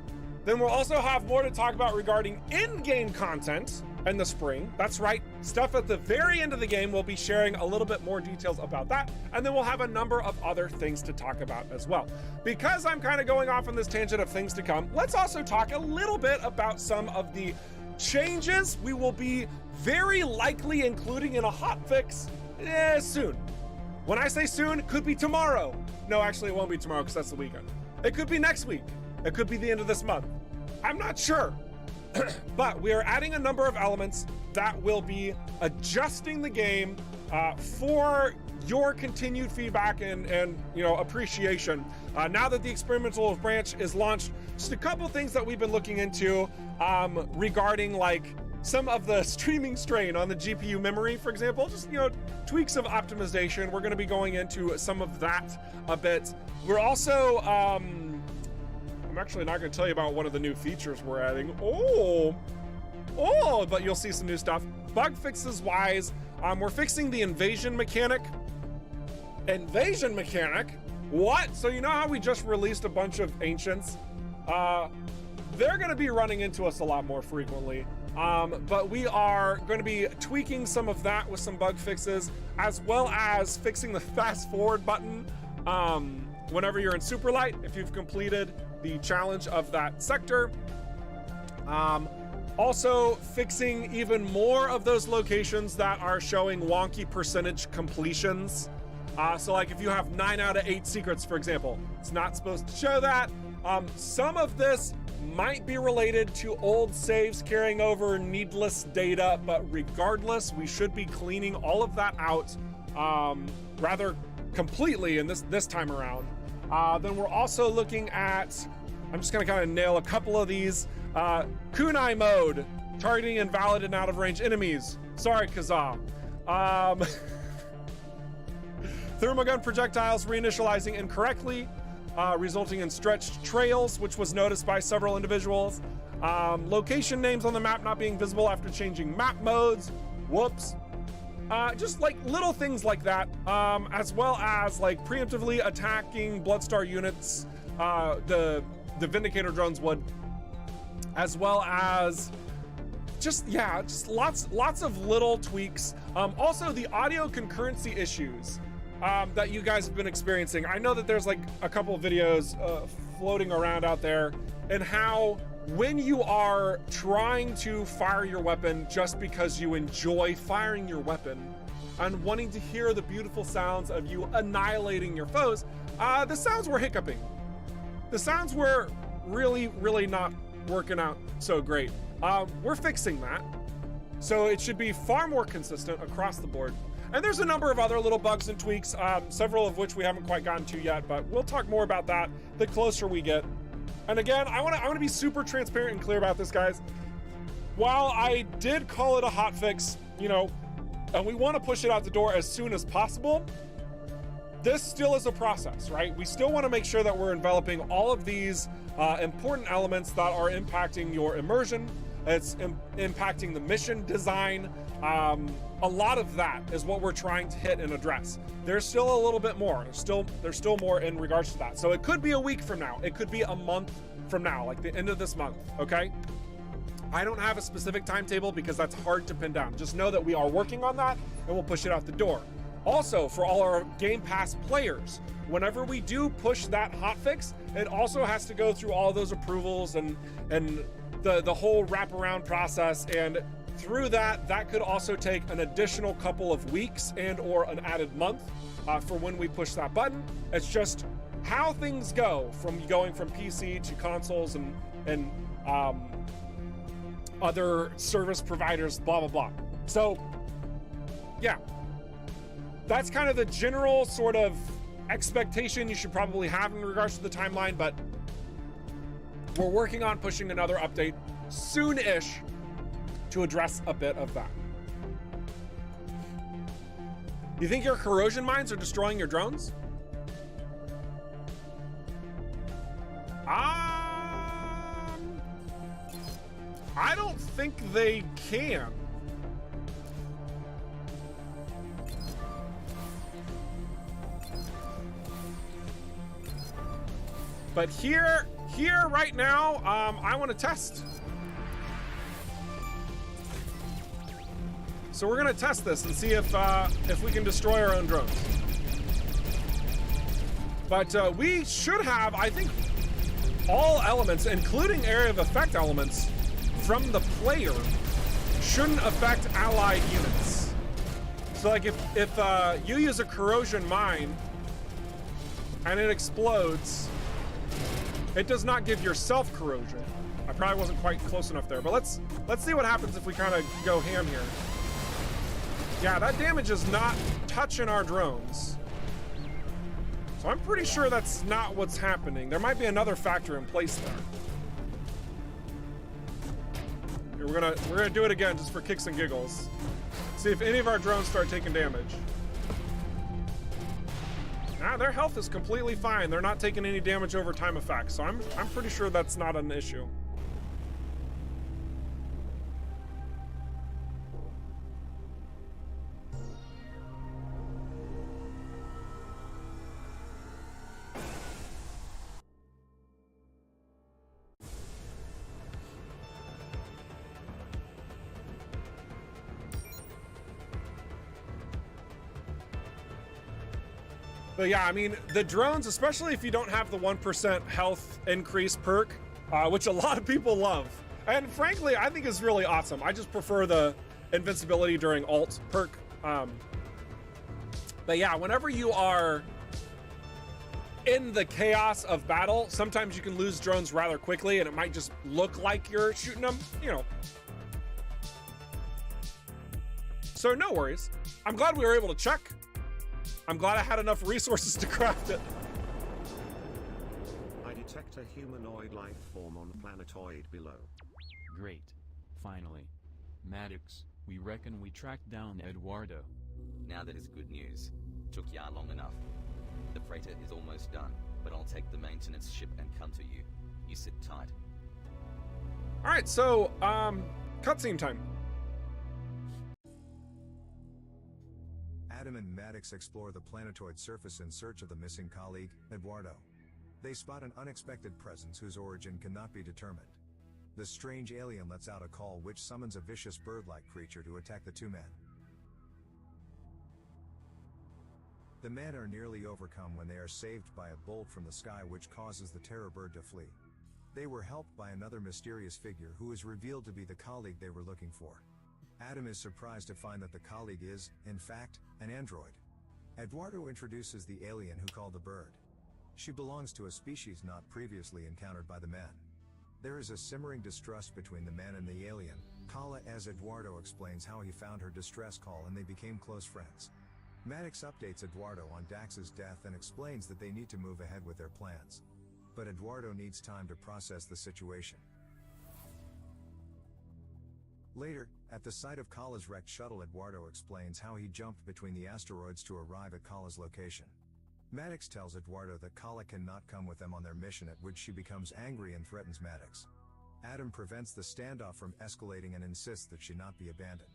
Then we'll also have more to talk about regarding in-game content in the spring. That's right, stuff at the very end of the game. We'll be sharing a little bit more details about that, and then we'll have a number of other things to talk about as well. Because I'm kind of going off on this tangent of things to come, let's also talk a little bit about some of the changes we will be very likely including in a hotfix soon. When I say soon, it could be tomorrow. No, actually it won't be tomorrow because that's the weekend. It could be next week. It could be the end of this month. I'm not sure. But we are adding a number of elements that will be adjusting the game for your continued feedback and appreciation. Now that the experimental branch is launched, just a couple things that we've been looking into regarding like some of the streaming strain on the GPU memory, for example, just tweaks of optimization. We're going to be going into some of that a bit. We're also I'm actually not going to tell you about one of the new features we're adding. But you'll see some new stuff. Bug fixes wise, we're fixing the invasion mechanic. Invasion mechanic? What? So you know how we just released a bunch of ancients? They're going to be running into us a lot more frequently. But we are going to be tweaking some of that with some bug fixes, as well as fixing the fast forward button whenever you're in super light, if you've completed the challenge of that sector. Also fixing even more of those locations that are showing wonky percentage completions. So like if you have 9 out of 8 secrets, for example, it's not supposed to show that. Some of this might be related to old saves carrying over needless data, but regardless, we should be cleaning all of that out rather completely in this time around. Then we're also looking at, I'm just gonna kind of nail a couple of these. Kunai mode, targeting invalid and out of range enemies. Sorry, Kazaa. Thermogun projectiles reinitializing incorrectly, resulting in stretched trails, which was noticed by several individuals. Location names on the map not being visible after changing map modes. Whoops. Just like little things like that, as well as like preemptively attacking Bloodstar units. The Vindicator drones would as well as just lots of little tweaks. Also, the audio concurrency issues that you guys have been experiencing. I know that there's like a couple of videos floating around out there, and how when you are trying to fire your weapon just because you enjoy firing your weapon and wanting to hear the beautiful sounds of you annihilating your foes, the sounds were hiccuping. The sounds were really not working out so great. We're fixing that, so it should be far more consistent across the board. And there's a number of other little bugs and tweaks, several of which we haven't quite gotten to yet, but we'll talk more about that the closer we get. And again, I want to be super transparent and clear about this, guys. While I did call it a hotfix, you know, and we want to push it out the door as soon as possible, this still is a process, right? We still want to make sure that we're enveloping all of these important elements that are impacting your immersion. It's impacting the mission design. A lot of that is what we're trying to hit and address. There's still a little bit more. There's still more in regards to that. So it could be a week from now. It could be a month from now, like the end of this month, okay? I don't have a specific timetable because that's hard to pin down. Just know that we are working on that and we'll push it out the door. Also, for all our Game Pass players, whenever we do push that hotfix, it also has to go through all those approvals and the whole wraparound process, and through that could also take an additional couple of weeks and or an added month for when we push that button. It's just how things go from going from PC to consoles and other service providers, blah blah blah. So yeah, that's kind of the general sort of expectation you should probably have in regards to the timeline, but we're working on pushing another update soon-ish to address a bit of that. You think your corrosion mines are destroying your drones? I don't think they can. But here right now, I want to test. So we're gonna test this and see if we can destroy our own drones. But we should have, I think, all elements, including area of effect elements, from the player shouldn't affect allied units. So like if you use a corrosion mine and it explodes, it does not give yourself corrosion. I probably wasn't quite close enough there, but let's see what happens if we kind of go ham here. Yeah, that damage is not touching our drones. So I'm pretty sure that's not what's happening. There might be another factor in place there. Here, we're gonna do it again just for kicks and giggles. See if any of our drones start taking damage. Nah, their health is completely fine. They're not taking any damage over time effects, so I'm pretty sure that's not an issue. But yeah, I mean, the drones, especially if you don't have the 1% health increase perk, which a lot of people love, and frankly, I think is really awesome. I just prefer the invincibility during alt perk. But yeah, whenever you are in the chaos of battle, sometimes you can lose drones rather quickly, and it might just look like you're shooting them, you know. So no worries. I'm glad we were able to check. I'm glad I had enough resources to craft it. I detect a humanoid life form on the planetoid below. Great. Finally. Maddox, we reckon we tracked down Eduardo. Now that is good news. Took ya long enough. The freighter is almost done, but I'll take the maintenance ship and come to you. You sit tight. Alright, so, cutscene time. Adam and Maddox explore the planetoid surface in search of the missing colleague, Eduardo. They spot an unexpected presence whose origin cannot be determined. The strange alien lets out a call which summons a vicious bird-like creature to attack the two men. The men are nearly overcome when they are saved by a bolt from the sky which causes the terror bird to flee. They were helped by another mysterious figure who is revealed to be the colleague they were looking for. Adam is surprised to find that the colleague is, in fact, an android. Eduardo introduces the alien who called the bird. She belongs to a species not previously encountered by the men. There is a simmering distrust between the man and the alien, Kala, as Eduardo explains how he found her distress call and they became close friends. Maddox updates Eduardo on Dax's death and explains that they need to move ahead with their plans. But Eduardo needs time to process the situation. Later, at the site of Kala's wrecked shuttle, Eduardo explains how he jumped between the asteroids to arrive at Kala's location. Maddox tells Eduardo that Kala cannot come with them on their mission, at which she becomes angry and threatens Maddox. Adam prevents the standoff from escalating and insists that she not be abandoned.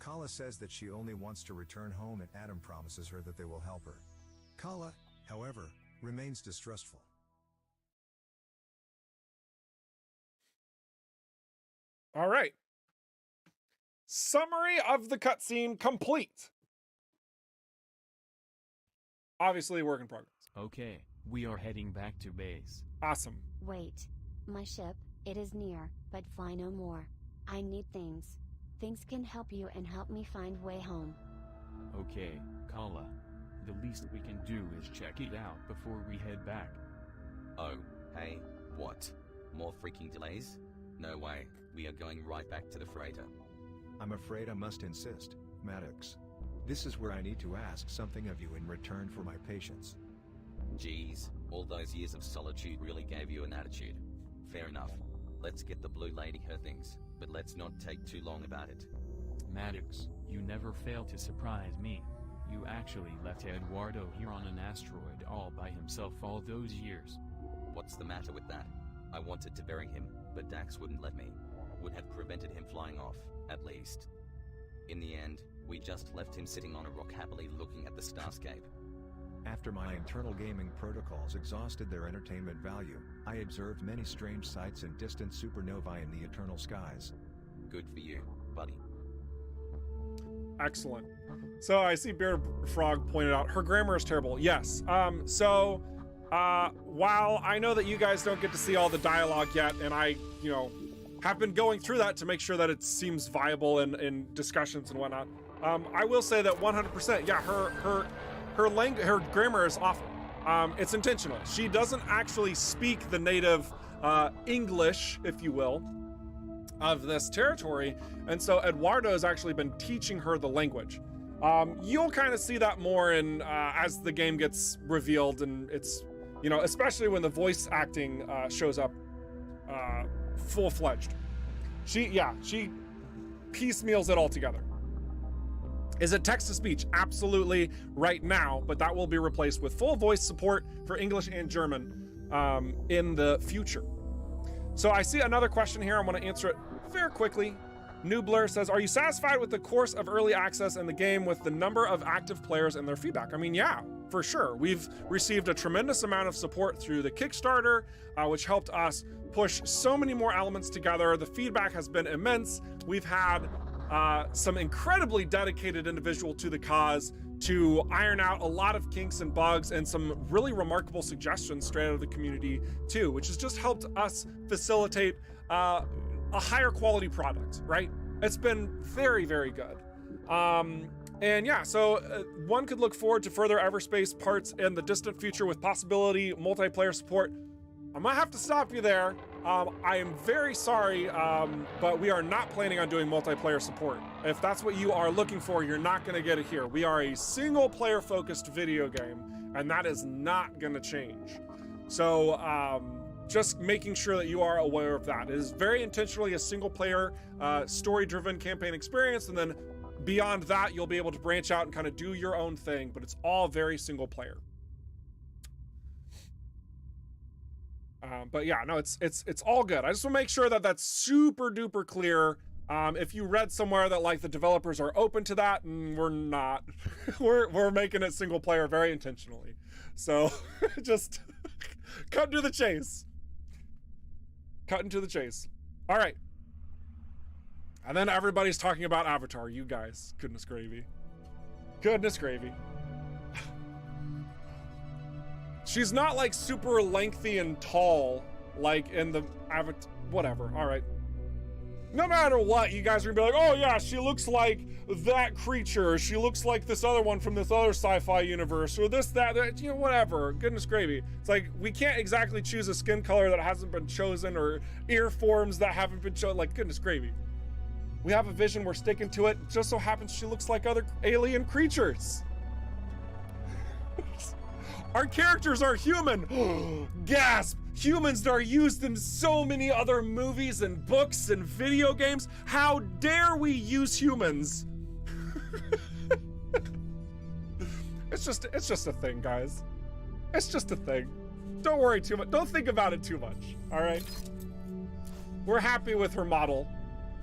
Kala says that she only wants to return home, and Adam promises her that they will help her. Kala, however, remains distrustful. All right. Summary of the cutscene complete. Obviously, work in progress. Okay, we are heading back to base. Awesome. Wait. My ship, it is near, but fly no more. I need things. Things can help you and help me find way home. Okay, Kala. The least we can do is check it out before we head back. Oh, hey, what? More freaking delays? No way, we are going right back to the freighter. I'm afraid I must insist, Maddox. This is where I need to ask something of you in return for my patience. Geez, all those years of solitude really gave you an attitude. Fair enough. Let's get the blue lady her things, but let's not take too long about it. Maddox, you never fail to surprise me. You actually left Eduardo here on an asteroid all by himself all those years. What's the matter with that? I wanted to bury him, but Dax wouldn't let me. Would have prevented him flying off, at least. In the end, we just left him sitting on a rock happily looking at the starscape. After my internal gaming protocols exhausted their entertainment value, I observed many strange sights and distant supernovae in the eternal skies. Good for you, buddy. Excellent. So I see Beard Frog pointed out her grammar is terrible. Yes. While I know that you guys don't get to see all the dialogue yet, and I, have been going through that to make sure that it seems viable in discussions and whatnot, I will say that 100%, yeah, her grammar is awful. It's intentional. She doesn't actually speak the native English, if you will, of this territory, and so Eduardo has actually been teaching her the language. You'll kind of see that more in as the game gets revealed, and it's, especially when the voice acting shows up full-fledged. She piecemeals it all together. Is it text-to-speech? Absolutely, right now, but that will be replaced with full voice support for English and German in the future. So I see another question here. I'm going to answer it very quickly. Nebula says, are you satisfied with the course of early access in the game with the number of active players and their feedback? I mean, yeah, for sure. We've received a tremendous amount of support through the Kickstarter, which helped us push so many more elements together. The feedback has been immense. We've had some incredibly dedicated individual to the cause to iron out a lot of kinks and bugs, and some really remarkable suggestions straight out of the community too, which has just helped us facilitate a higher quality product, right? It's been very, very good. And yeah, so one could look forward to further EVERSPACE parts in the distant future with possibility multiplayer support. I might have to stop you there. I am very sorry, but we are not planning on doing multiplayer support. If that's what you are looking for, you're not gonna get it here. We are a single player focused video game, and that is not gonna change. So just making sure that you are aware of that. It is very intentionally a single player, story driven campaign experience, and then beyond that, you'll be able to branch out and kind of do your own thing, but it's all very single player. But yeah, no, it's all good. I just want to make sure that that's super duper clear. If you read somewhere that like the developers are open to that, and we're not, we're making it single player very intentionally. So just cut to the chase. Cut into the chase. All right. And then everybody's talking about Avatar. You guys, goodness gravy. Goodness gravy. She's not like super lengthy and tall like in the Avatar, whatever. All right. No matter what, you guys are gonna be like, oh yeah, she looks like that creature. She looks like this other one from this other sci-fi universe, or this, that, you know, whatever. Goodness gravy. It's like, we can't exactly choose a skin color that hasn't been chosen, or ear forms that haven't been chosen. Like, goodness gravy. We have a vision, we're sticking to it. Just so happens she looks like other alien creatures. Our characters are human. Gasp! Humans that are used in so many other movies and books and video games. How dare we use humans? It's just a thing, guys. It's just a thing. Don't worry too much. Don't think about it too much. All right. We're happy with her model.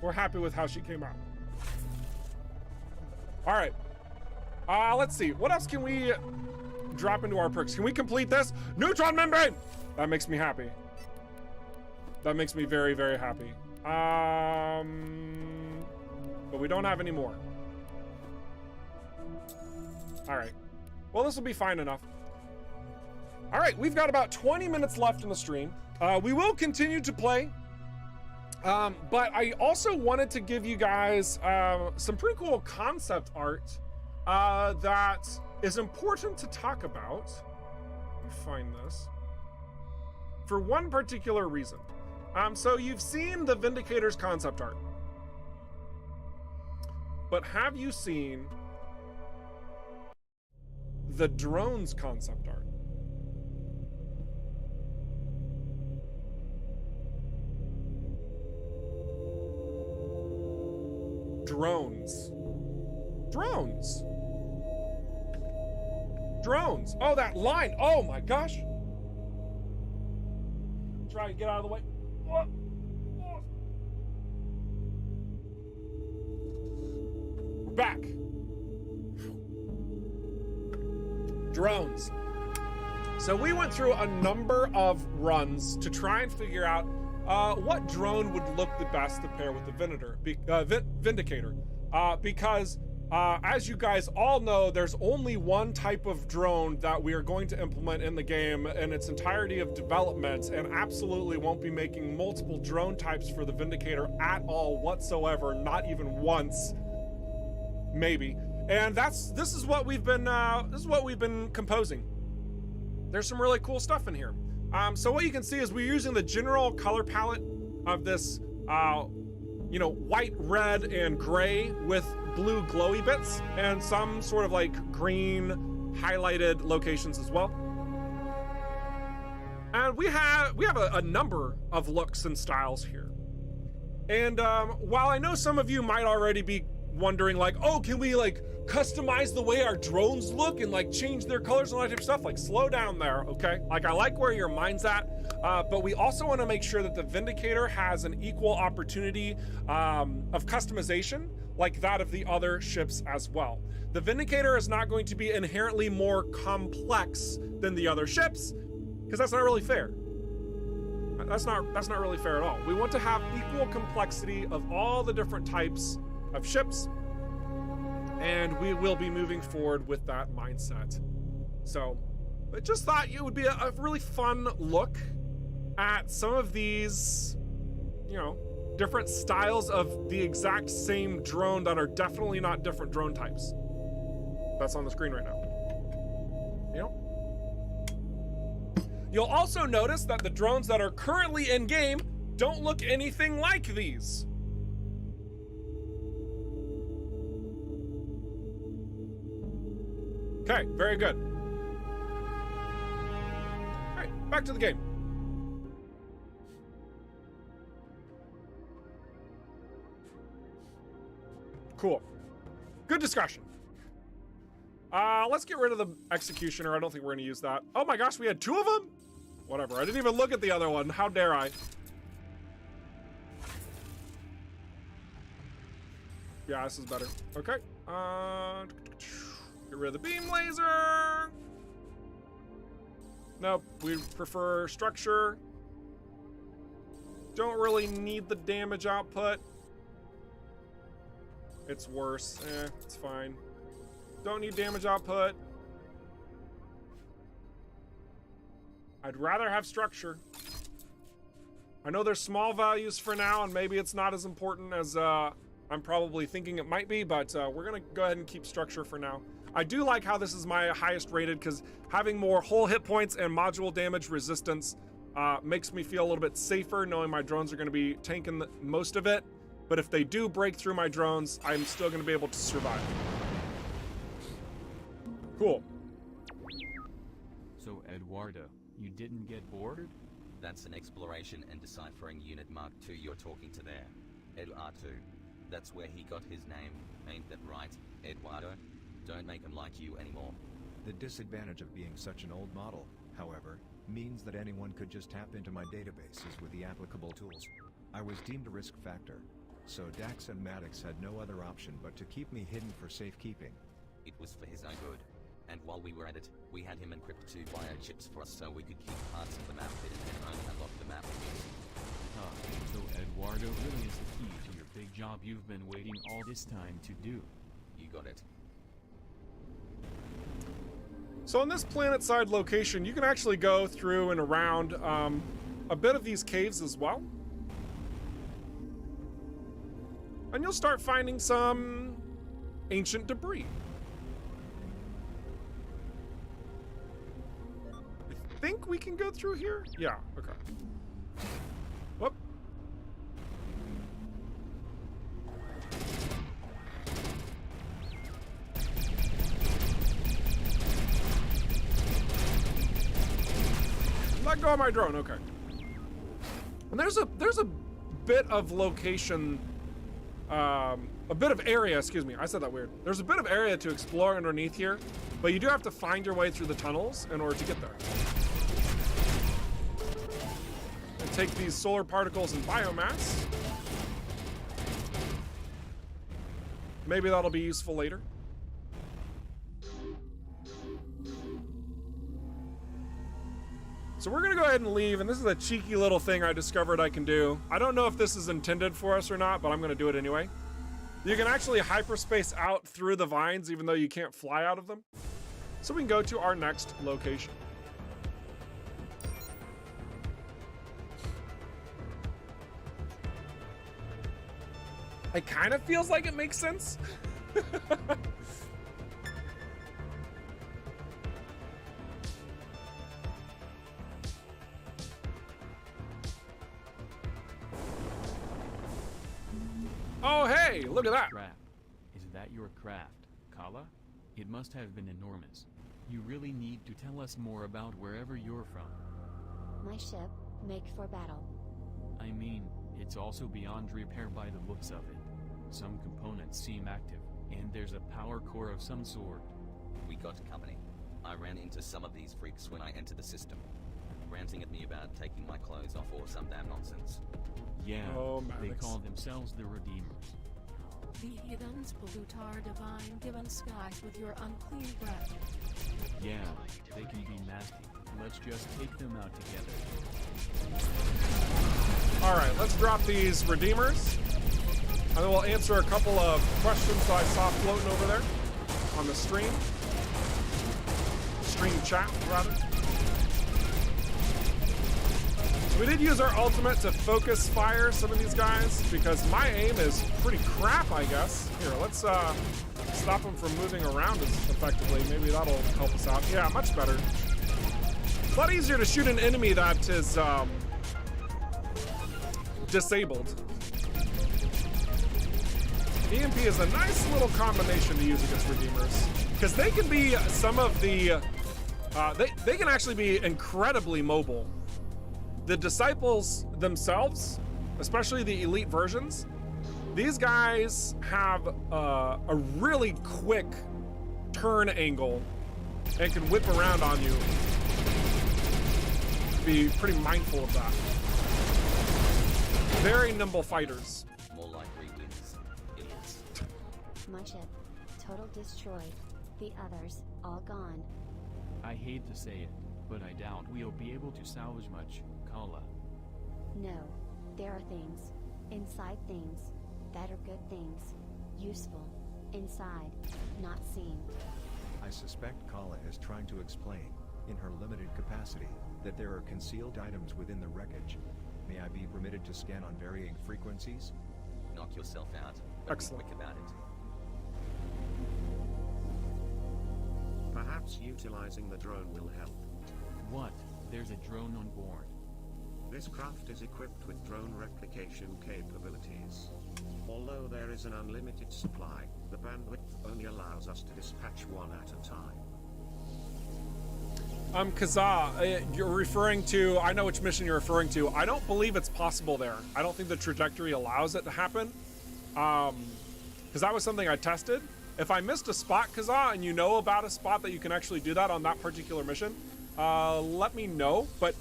We're happy with how she came out. All right. Let's see. What else can we drop into our perks? Can we complete this? Neutron membrane! That makes me happy. That makes me very, very happy. But we don't have any more. All right. Well, this will be fine enough. All right, we've got about 20 minutes left in the stream. We will continue to play. But I also wanted to give you guys some pretty cool concept art that is important to talk about. Let me find this. For one particular reason. So you've seen the Vindicator's concept art. But have you seen the drone's concept art? Drones. Drones. Drones. Oh, that line. Oh my gosh. Try to get out of the way. Oh. Oh. We're back. Drones. So we went through a number of runs to try and figure out what drone would look the best to pair with the Vindicator. Because as you guys all know, there's only one type of drone that we are going to implement in the game in its entirety of development, and absolutely won't be making multiple drone types for the Vindicator at all whatsoever, not even once, maybe. And this is what we've been composing. There's some really cool stuff in here. So what you can see is we're using the general color palette of this, you know, white, red, and gray with blue glowy bits, and some sort of like green highlighted locations as well. And we have a number of looks and styles here. And while I know some of you might already be wondering like, oh, can we like customize the way our drones look and like change their colors and all that type of stuff? Like, slow down there, okay? Like, I like where your mind's at, but we also want to make sure that the Vindicator has an equal opportunity of customization like that of the other ships as well. The Vindicator is not going to be inherently more complex than the other ships, because that's not really fair. That's not really fair at all. We want to have equal complexity of all the different types of ships, and we will be moving forward with that mindset. So I just thought it would be a really fun look at some of these, you know, different styles of the exact same drone that are definitely not different drone types. That's on the screen right now. You know? You'll also notice that the drones that are currently in game don't look anything like these. Okay, very good. All right, back to the game. Cool. Good discussion. Let's get rid of the executioner. I don't think we're gonna use that. Oh my gosh, we had two of them? Whatever, I didn't even look at the other one. How dare I? Yeah, this is better. Okay. Get rid of the beam laser. Nope, we prefer structure. Don't really need the damage output. It's worse. It's fine. Don't need damage output. I'd rather have structure. I know there's small values for now, and maybe it's not as important as I'm probably thinking it might be, but we're gonna go ahead and keep structure for now. I do like how this is my highest rated, because having more whole hit points and module damage resistance makes me feel a little bit safer, knowing my drones are gonna be tanking most of it. But if they do break through my drones, I'm still gonna be able to survive. Cool. So, Eduardo, you didn't get bored? That's an exploration and deciphering unit Mark II you're talking to there. Edu-R2. That's where he got his name. Ain't that right, Eduardo? Don't make him like you anymore. The disadvantage of being such an old model, however, means that anyone could just tap into my databases with the applicable tools. I was deemed a risk factor, so Dax and Maddox had no other option but to keep me hidden for safekeeping. It was for his own good. And while we were at it, we had him encrypt 2 biochips for us so we could keep parts of the map hidden and only unlock the map again. So Eduardo really is the key to your big job you've been waiting all this time to do. You got it. So on this planet-side location, you can actually go through and around a bit of these caves as well. And you'll start finding some ancient debris. I think we can go through here? Yeah, okay. Whoop. Let go of my drone, okay. And there's a bit of location, a bit of area, excuse me, I said that weird. There's a bit of area to explore underneath here, but you do have to find your way through the tunnels in order to get there. And take these solar particles and biomass. Maybe that'll be useful later. So we're gonna go ahead and leave, and this is a cheeky little thing I discovered I can do. I don't know if this is intended for us or not, but I'm gonna do it anyway. You can actually hyperspace out through the vines even though you can't fly out of them. So we can go to our next location. It kind of feels like it makes sense. Oh, hey, look at that. Craft. Is that your craft, Kala? It must have been enormous. You really need to tell us more about wherever you're from. My ship, make for battle. I mean, it's also beyond repair by the looks of it. Some components seem active, and there's a power core of some sort. We got company. I ran into some of these freaks when I entered the system, ranting at me about taking my clothes off or some damn nonsense. Yeah, Oh, they Maddox. call themselves the Redeemers. The heathens pollute our divine given skies with your unclean breath. Yeah, they can be nasty. Let's just take them out together. All right, let's drop these Redeemers. And then we'll answer a couple of questions that I saw floating over there on the stream. Stream chat, rather. We did use our ultimate to focus fire some of these guys because my aim is pretty crap, I guess. Here, let's stop them from moving around as effectively. Maybe that'll help us out. Yeah, much better. It's a lot easier to shoot an enemy that is disabled. EMP is a nice little combination to use against Redeemers because they can be some of the they can actually be incredibly mobile. The Disciples themselves, especially the elite versions, these guys have a really quick turn angle and can whip around on you. Be pretty mindful of that. Very nimble fighters. More like readings. Idiots. My ship, total destroyed. The others, all gone. I hate to say it, but I doubt we'll be able to salvage much, Kala. No, There are things, inside things, that are good things, useful, inside, not seen. I suspect Kala is trying to explain, in her limited capacity, that there are concealed items within the wreckage. May I be permitted to scan on varying frequencies? Knock yourself out, but be Excellent. quick about it. Perhaps utilizing the drone will help. What? There's a drone on board. This craft is equipped with drone replication capabilities. Although there is an unlimited supply, the bandwidth only allows us to dispatch one at a time. Kazaa, you're referring to, I know which mission you're referring to. I don't believe it's possible there. I don't think the trajectory allows it to happen. Because that was something I tested. If I missed a spot, Kazaa, and you know about a spot that you can actually do that on that particular mission, let me know. But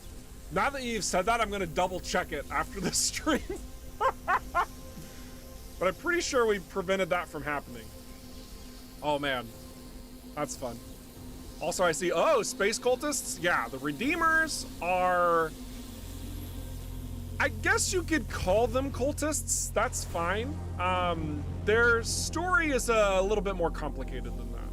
now that you've said that, I'm going to double check it after this stream. But I'm pretty sure we prevented that from happening. Oh man, that's fun. Also, I see, oh, space cultists. Yeah, the Redeemers are, I guess you could call them cultists. That's fine. Their story is a little bit more complicated than that.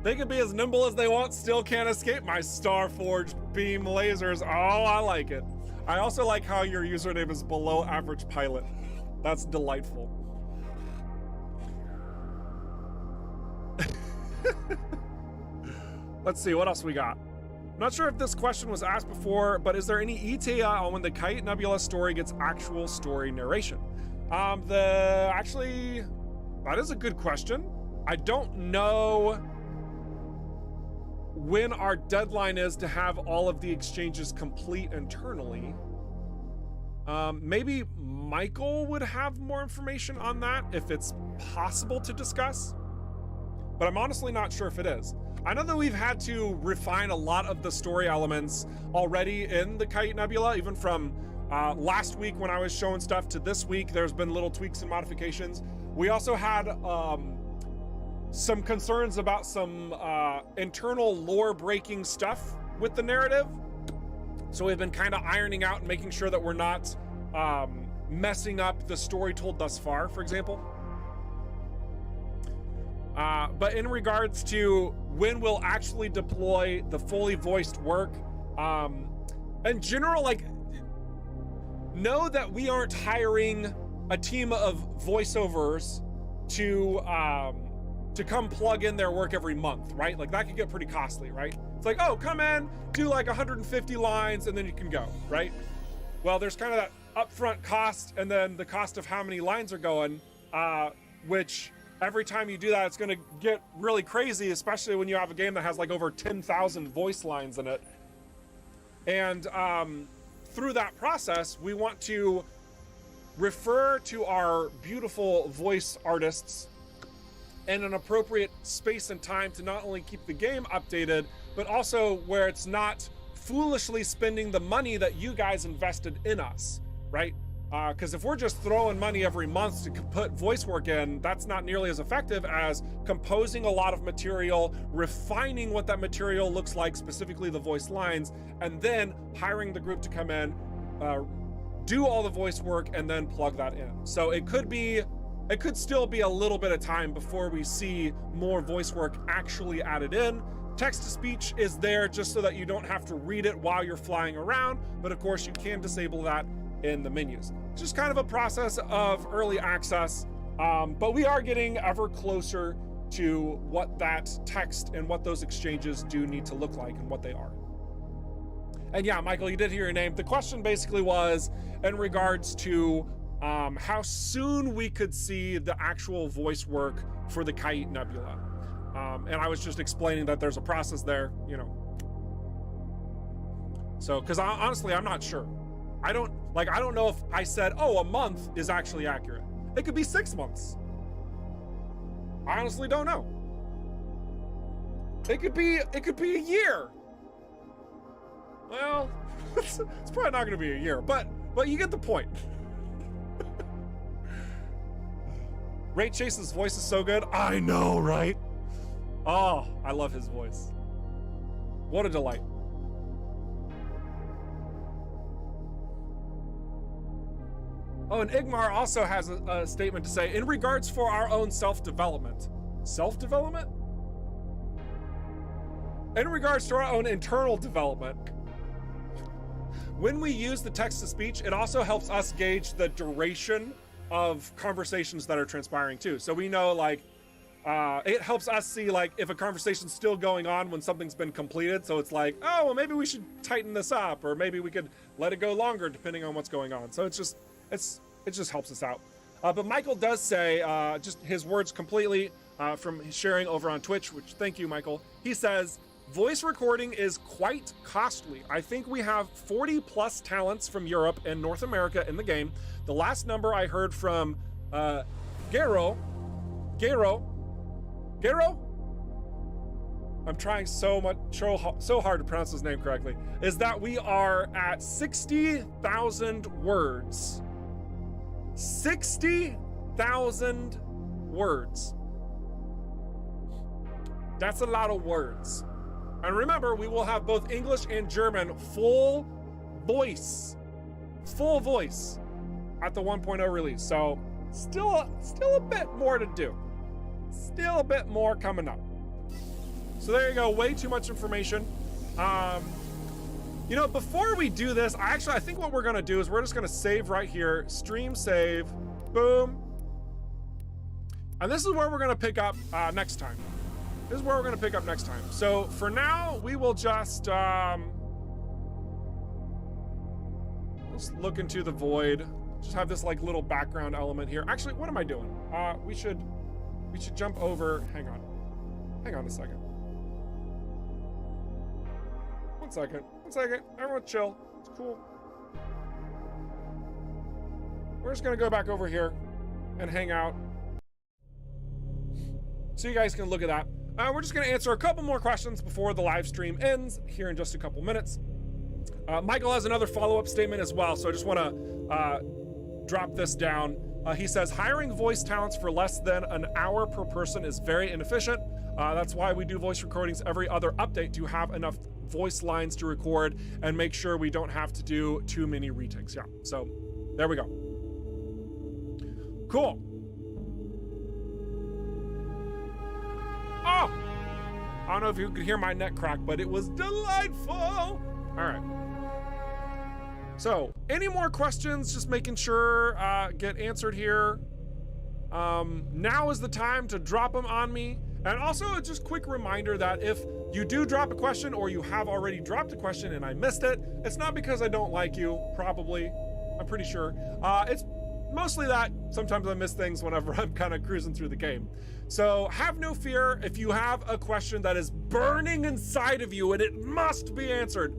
They can be as nimble as they want, still can't escape my Starforged beam lasers. Oh, I like it. I also like how your username is below average pilot. That's delightful. Let's see, what else we got? I'm not sure if this question was asked before, but is there any ETA on when the Khaït Nebula story gets actual story narration? Actually, that is a good question. I don't know when our deadline is to have all of the exchanges complete internally. Maybe Michael would have more information on that if it's possible to discuss, but I'm honestly not sure if it is. I know that we've had to refine a lot of the story elements already in the Khaït Nebula, even from last week when I was showing stuff to this week. There's been little tweaks and modifications. We also had some concerns about some internal lore breaking stuff with the narrative. So we've been kind of ironing out and making sure that we're not messing up the story told thus far, for example. But in regards to when we'll actually deploy the fully voiced work, in general, like, know that we aren't hiring a team of voiceovers to come plug in their work every month, right? Like, that could get pretty costly, right? It's like, oh, come in, do like 150 lines, and then you can go, right? Well, there's kind of that upfront cost, and then the cost of how many lines are going, which every time you do that, it's going to get really crazy, especially when you have a game that has like over 10,000 voice lines in it. And through that process, we want to refer to our beautiful voice artists in an appropriate space and time to not only keep the game updated, but also where it's not foolishly spending the money that you guys invested in us, right? Because if we're just throwing money every month to put voice work in, that's not nearly as effective as composing a lot of material, refining what that material looks like, specifically the voice lines, and then hiring the group to come in, do all the voice work, and then plug that in. So it could still be a little bit of time before we see more voice work actually added in. Text-to-speech is there just so that you don't have to read it while you're flying around, but of course you can disable that in the menus. It's just kind of a process of early access, but we are getting ever closer to what that text and what those exchanges do need to look like and what they are. And yeah, Michael, you did hear your name. The question basically was in regards to how soon we could see the actual voice work for the Khaït Nebula. And I was just explaining that there's a process there, you know. So, because honestly, I'm not sure. I don't know if I said, oh, a month is actually accurate. It could be 6 months. I honestly don't know. It could be a year. Well, it's probably not going to be a year, but you get the point. Ray Chase's voice is so good. I know, right? Oh, I love his voice. What a delight. Oh, and Igmar also has a statement to say in regards for our own self-development. Self-development? In regards to our own internal development, when we use the text-to-speech, it also helps us gauge the duration of conversations that are transpiring too. So we know, like, it helps us see, like, if a conversation's still going on when something's been completed. So it's like, oh, well, maybe we should tighten this up, or maybe we could let it go longer depending on what's going on. So it just helps us out. But Michael does say, just his words completely from his sharing over on Twitch, which thank you, Michael. He says, voice recording is quite costly. I think we have 40 plus talents from Europe and North America in the game. The last number I heard from Gero, I'm trying so hard to pronounce his name correctly, is that we are at 60,000 words. 60,000 words. That's a lot of words. And remember, we will have both English and German full voice at the 1.0 release. So still a bit more to do. Still a bit more coming up. So there you go, way too much information. You know, before we do this, I think what we're gonna do is we're just gonna save right here, stream save, boom. And this is where we're gonna pick up next time. This is where we're gonna pick up next time. So for now, we will just let's look into the void. Just have this like little background element here. Actually, what am I doing? We should jump over. Hang on a second. One second. Everyone chill. It's cool. We're just gonna go back over here and hang out, so you guys can look at that. We're just gonna answer a couple more questions before the live stream ends here in just a couple minutes. Michael has another follow-up statement as well, so I just wanna drop this down. He says, hiring voice talents for less than an hour per person is very inefficient. That's why we do voice recordings every other update to have enough voice lines to record and make sure we don't have to do too many retakes. Yeah, so there we go. Cool. Oh, I don't know if you could hear my neck crack, but it was delightful. All right. So, any more questions? Just making sure get answered here. Now is the time to drop them on me. And also, just quick reminder that if you do drop a question or you have already dropped a question and I missed it, it's not because I don't like you, probably. I'm pretty sure. It's mostly that sometimes I miss things whenever I'm kind of cruising through the game. So have no fear if you have a question that is burning inside of you and it must be answered.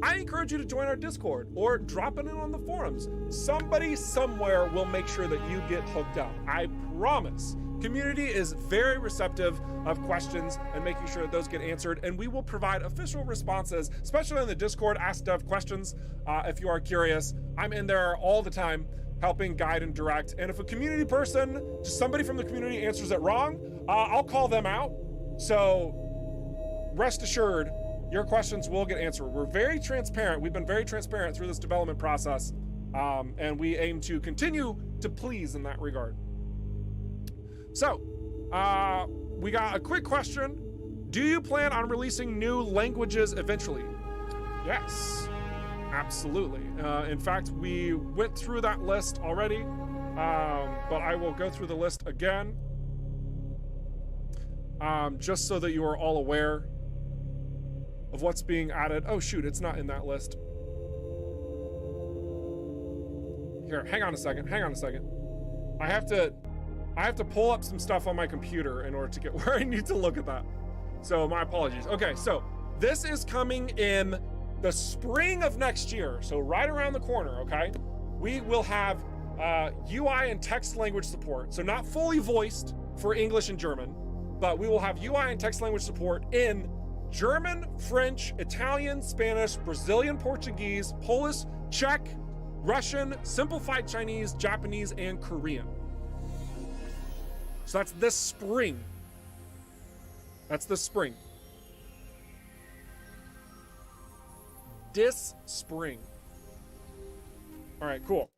I encourage you to join our Discord or drop it in on the forums. Somebody somewhere will make sure that you get hooked up. I promise. Community is very receptive of questions and making sure that those get answered, and we will provide official responses, especially in the Discord Ask Dev questions. If you are curious, I'm in there all the time helping guide and direct. And if a community person, just somebody from the community answers it wrong, I'll call them out. So rest assured, your questions will get answered. We're very transparent. We've been very transparent through this development process, and we aim to continue to please in that regard. So, we got a quick question. Do you plan on releasing new languages eventually? Yes, absolutely. In fact, we went through that list already, but I will go through the list again, just so that you are all aware of what's being added. Oh shoot, it's not in that list. Here, hang on a second. I have to pull up some stuff on my computer in order to get where I need to look at that. So my apologies. Okay, so this is coming in the spring of next year. So right around the corner, okay? We will have UI and text language support. So not fully voiced for English and German, but we will have UI and text language support in German, French, Italian, Spanish, Brazilian Portuguese, Polish, Czech, Russian, simplified Chinese, Japanese, and Korean. So that's this spring. That's this spring. This spring. All right, cool.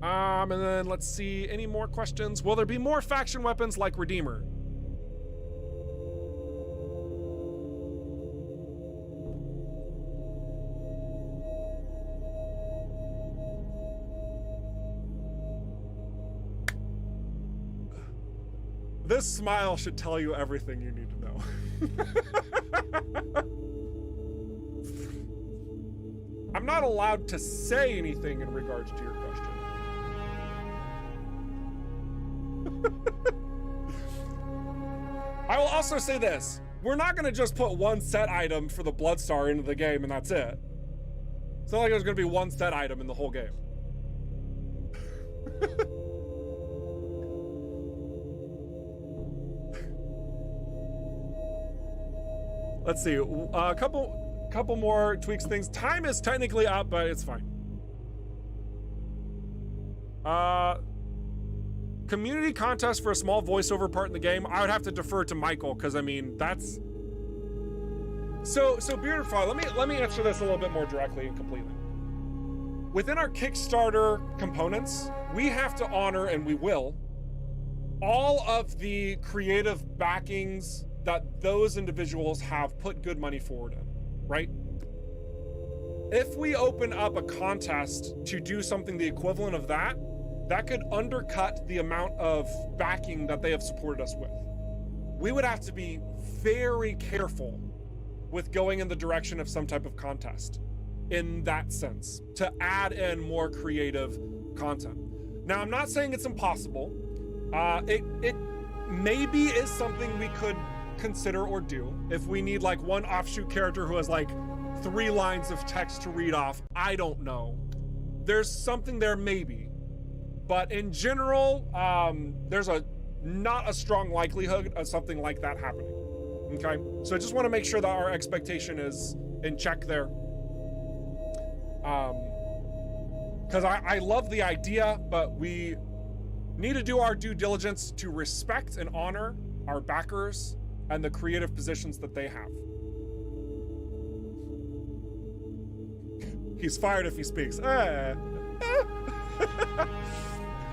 And then let's see, any more questions? Will there be more faction weapons like Redeemer? This smile should tell you everything you need to know. I'm not allowed to say anything in regards to your question. I will also say this. We're not gonna just put one set item for the Bloodstar into the game and that's it. It's not like there's gonna be one set item in the whole game. Let's see, a couple more tweaks things. Time is technically up, but it's fine. Community contest for a small voiceover part in the game. I would have to defer to Michael, because I mean, that's... So Bearded Frog, let me answer this a little bit more directly and completely. Within our Kickstarter components, we have to honor, and we will, all of the creative backings that those individuals have put good money forward in, right? If we open up a contest to do something the equivalent of that, that could undercut the amount of backing that they have supported us with. We would have to be very careful with going in the direction of some type of contest in that sense, to add in more creative content. Now, I'm not saying it's impossible. It maybe is something we could consider or do if we need like one offshoot character who has like 3 lines of text to read off. I don't know. There's something there maybe, but in general, there's not a strong likelihood of something like that happening. Okay, so I just want to make sure that our expectation is in check there. Because I love the idea, but we need to do our due diligence to respect and honor our backers and the creative positions that they have. He's fired if he speaks. Oh,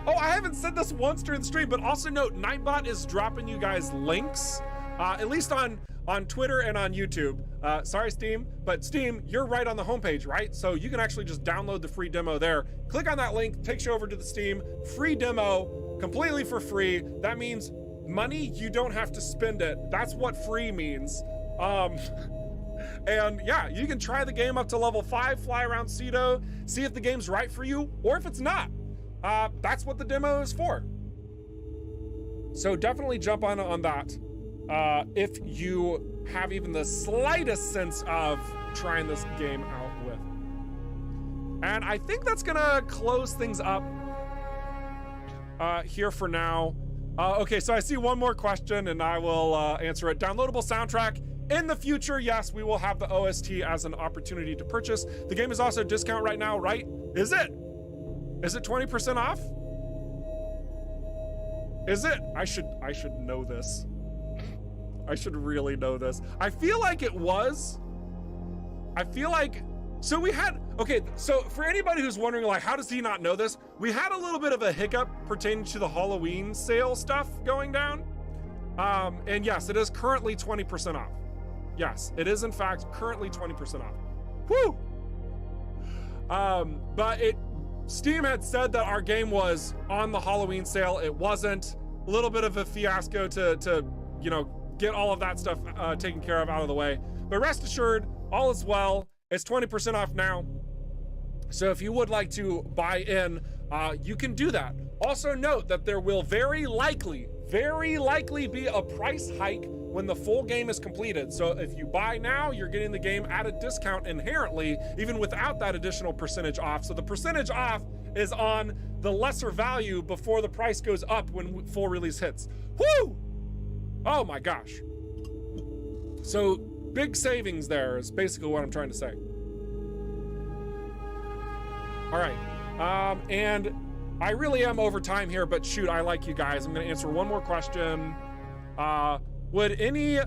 I haven't said this once during the stream, but also note, Nightbot is dropping you guys links, at least on Twitter and on YouTube. Sorry, Steam, but Steam, you're right on the homepage, right? So you can actually just download the free demo there. Click on that link, takes you over to the Steam, free demo, completely for free. That means money, you don't have to spend it. That's what free means. And yeah, you can try the game up to level 5, fly around Cedo, see if the game's right for you, or if it's not. That's what the demo is for. So definitely jump on that. If you have even the slightest sense of trying this game out with. And I think that's gonna close things up here for now. Okay, so I see one more question and I will answer it. Downloadable soundtrack. In the future, yes, we will have the OST as an opportunity to purchase. The game is also discount right now, right? Is it? Is it 20% off? Is it? I should know this. I should really know this. I feel like it was. I feel like, so we had, okay, so for anybody who's wondering, like, how does he not know this? We had a little bit of a hiccup pertaining to the Halloween sale stuff going down. And yes, it is currently 20% off. Yes, it is in fact currently 20% off. Woo! But Steam had said that our game was on the Halloween sale. It wasn't. A little bit of a fiasco to you know, get all of that stuff taken care of out of the way. But rest assured, all is well. It's 20% off now. So if you would like to buy in, you can do that. Also note that there will very likely be a price hike when the full game is completed. So if you buy now, you're getting the game at a discount inherently, even without that additional percentage off. So the percentage off is on the lesser value before the price goes up when full release hits. Woo! Oh my gosh. So big savings there is basically what I'm trying to say. All right, and I really am over time here, but shoot, I like you guys. I'm gonna answer one more question. Would any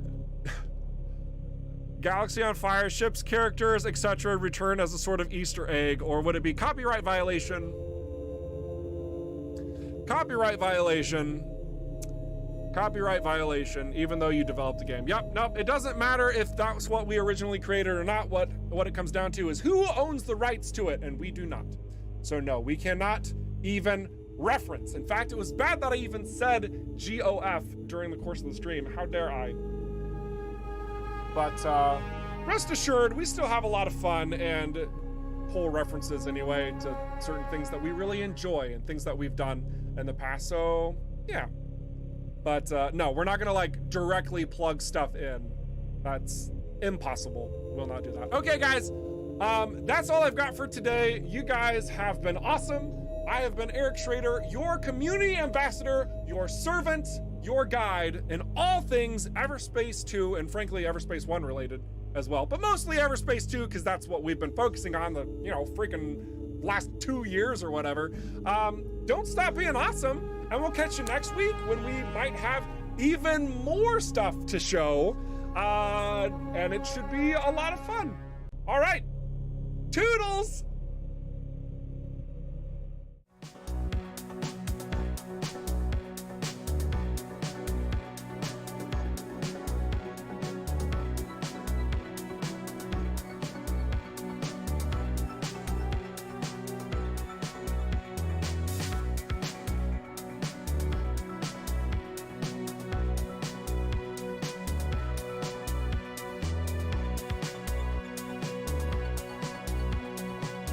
Galaxy on Fire ships, characters, etc. return as a sort of Easter egg, or would it be copyright violation? Copyright violation. Copyright violation, even though you developed the game. Yep, nope, it doesn't matter if that's what we originally created or not. What it comes down to is who owns the rights to it, and we do not. So no, we cannot even reference. In fact, it was bad that I even said GOF during the course of the stream. How dare I? But rest assured, we still have a lot of fun and pull references anyway to certain things that we really enjoy and things that we've done in the past. So yeah. But no, we're not gonna like directly plug stuff in. That's impossible. We'll not do that. Okay, guys, that's all I've got for today. You guys have been awesome. I have been Eric Schrader, your community ambassador, your servant, your guide in all things Everspace 2, and frankly, Everspace 1 related as well. But mostly Everspace 2, because that's what we've been focusing on the, freaking last 2 years or whatever. Don't stop being awesome. And we'll catch you next week when we might have even more stuff to show. And it should be a lot of fun. All right. Toodles!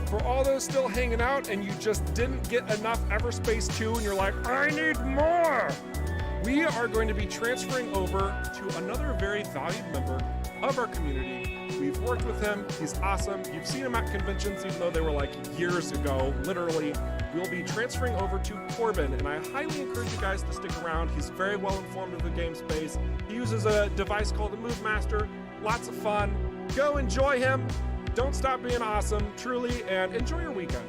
For all those still hanging out and you just didn't get enough Everspace 2 and you're like, I need more! We are going to be transferring over to another very valued member of our community. We've worked with him, he's awesome. You've seen him at conventions even though they were like years ago, literally. We'll be transferring over to Corbin, and I highly encourage you guys to stick around. He's very well informed of the game space. He uses a device called the Move Master. Lots of fun. Go enjoy him. Don't stop being awesome, truly, and enjoy your weekend.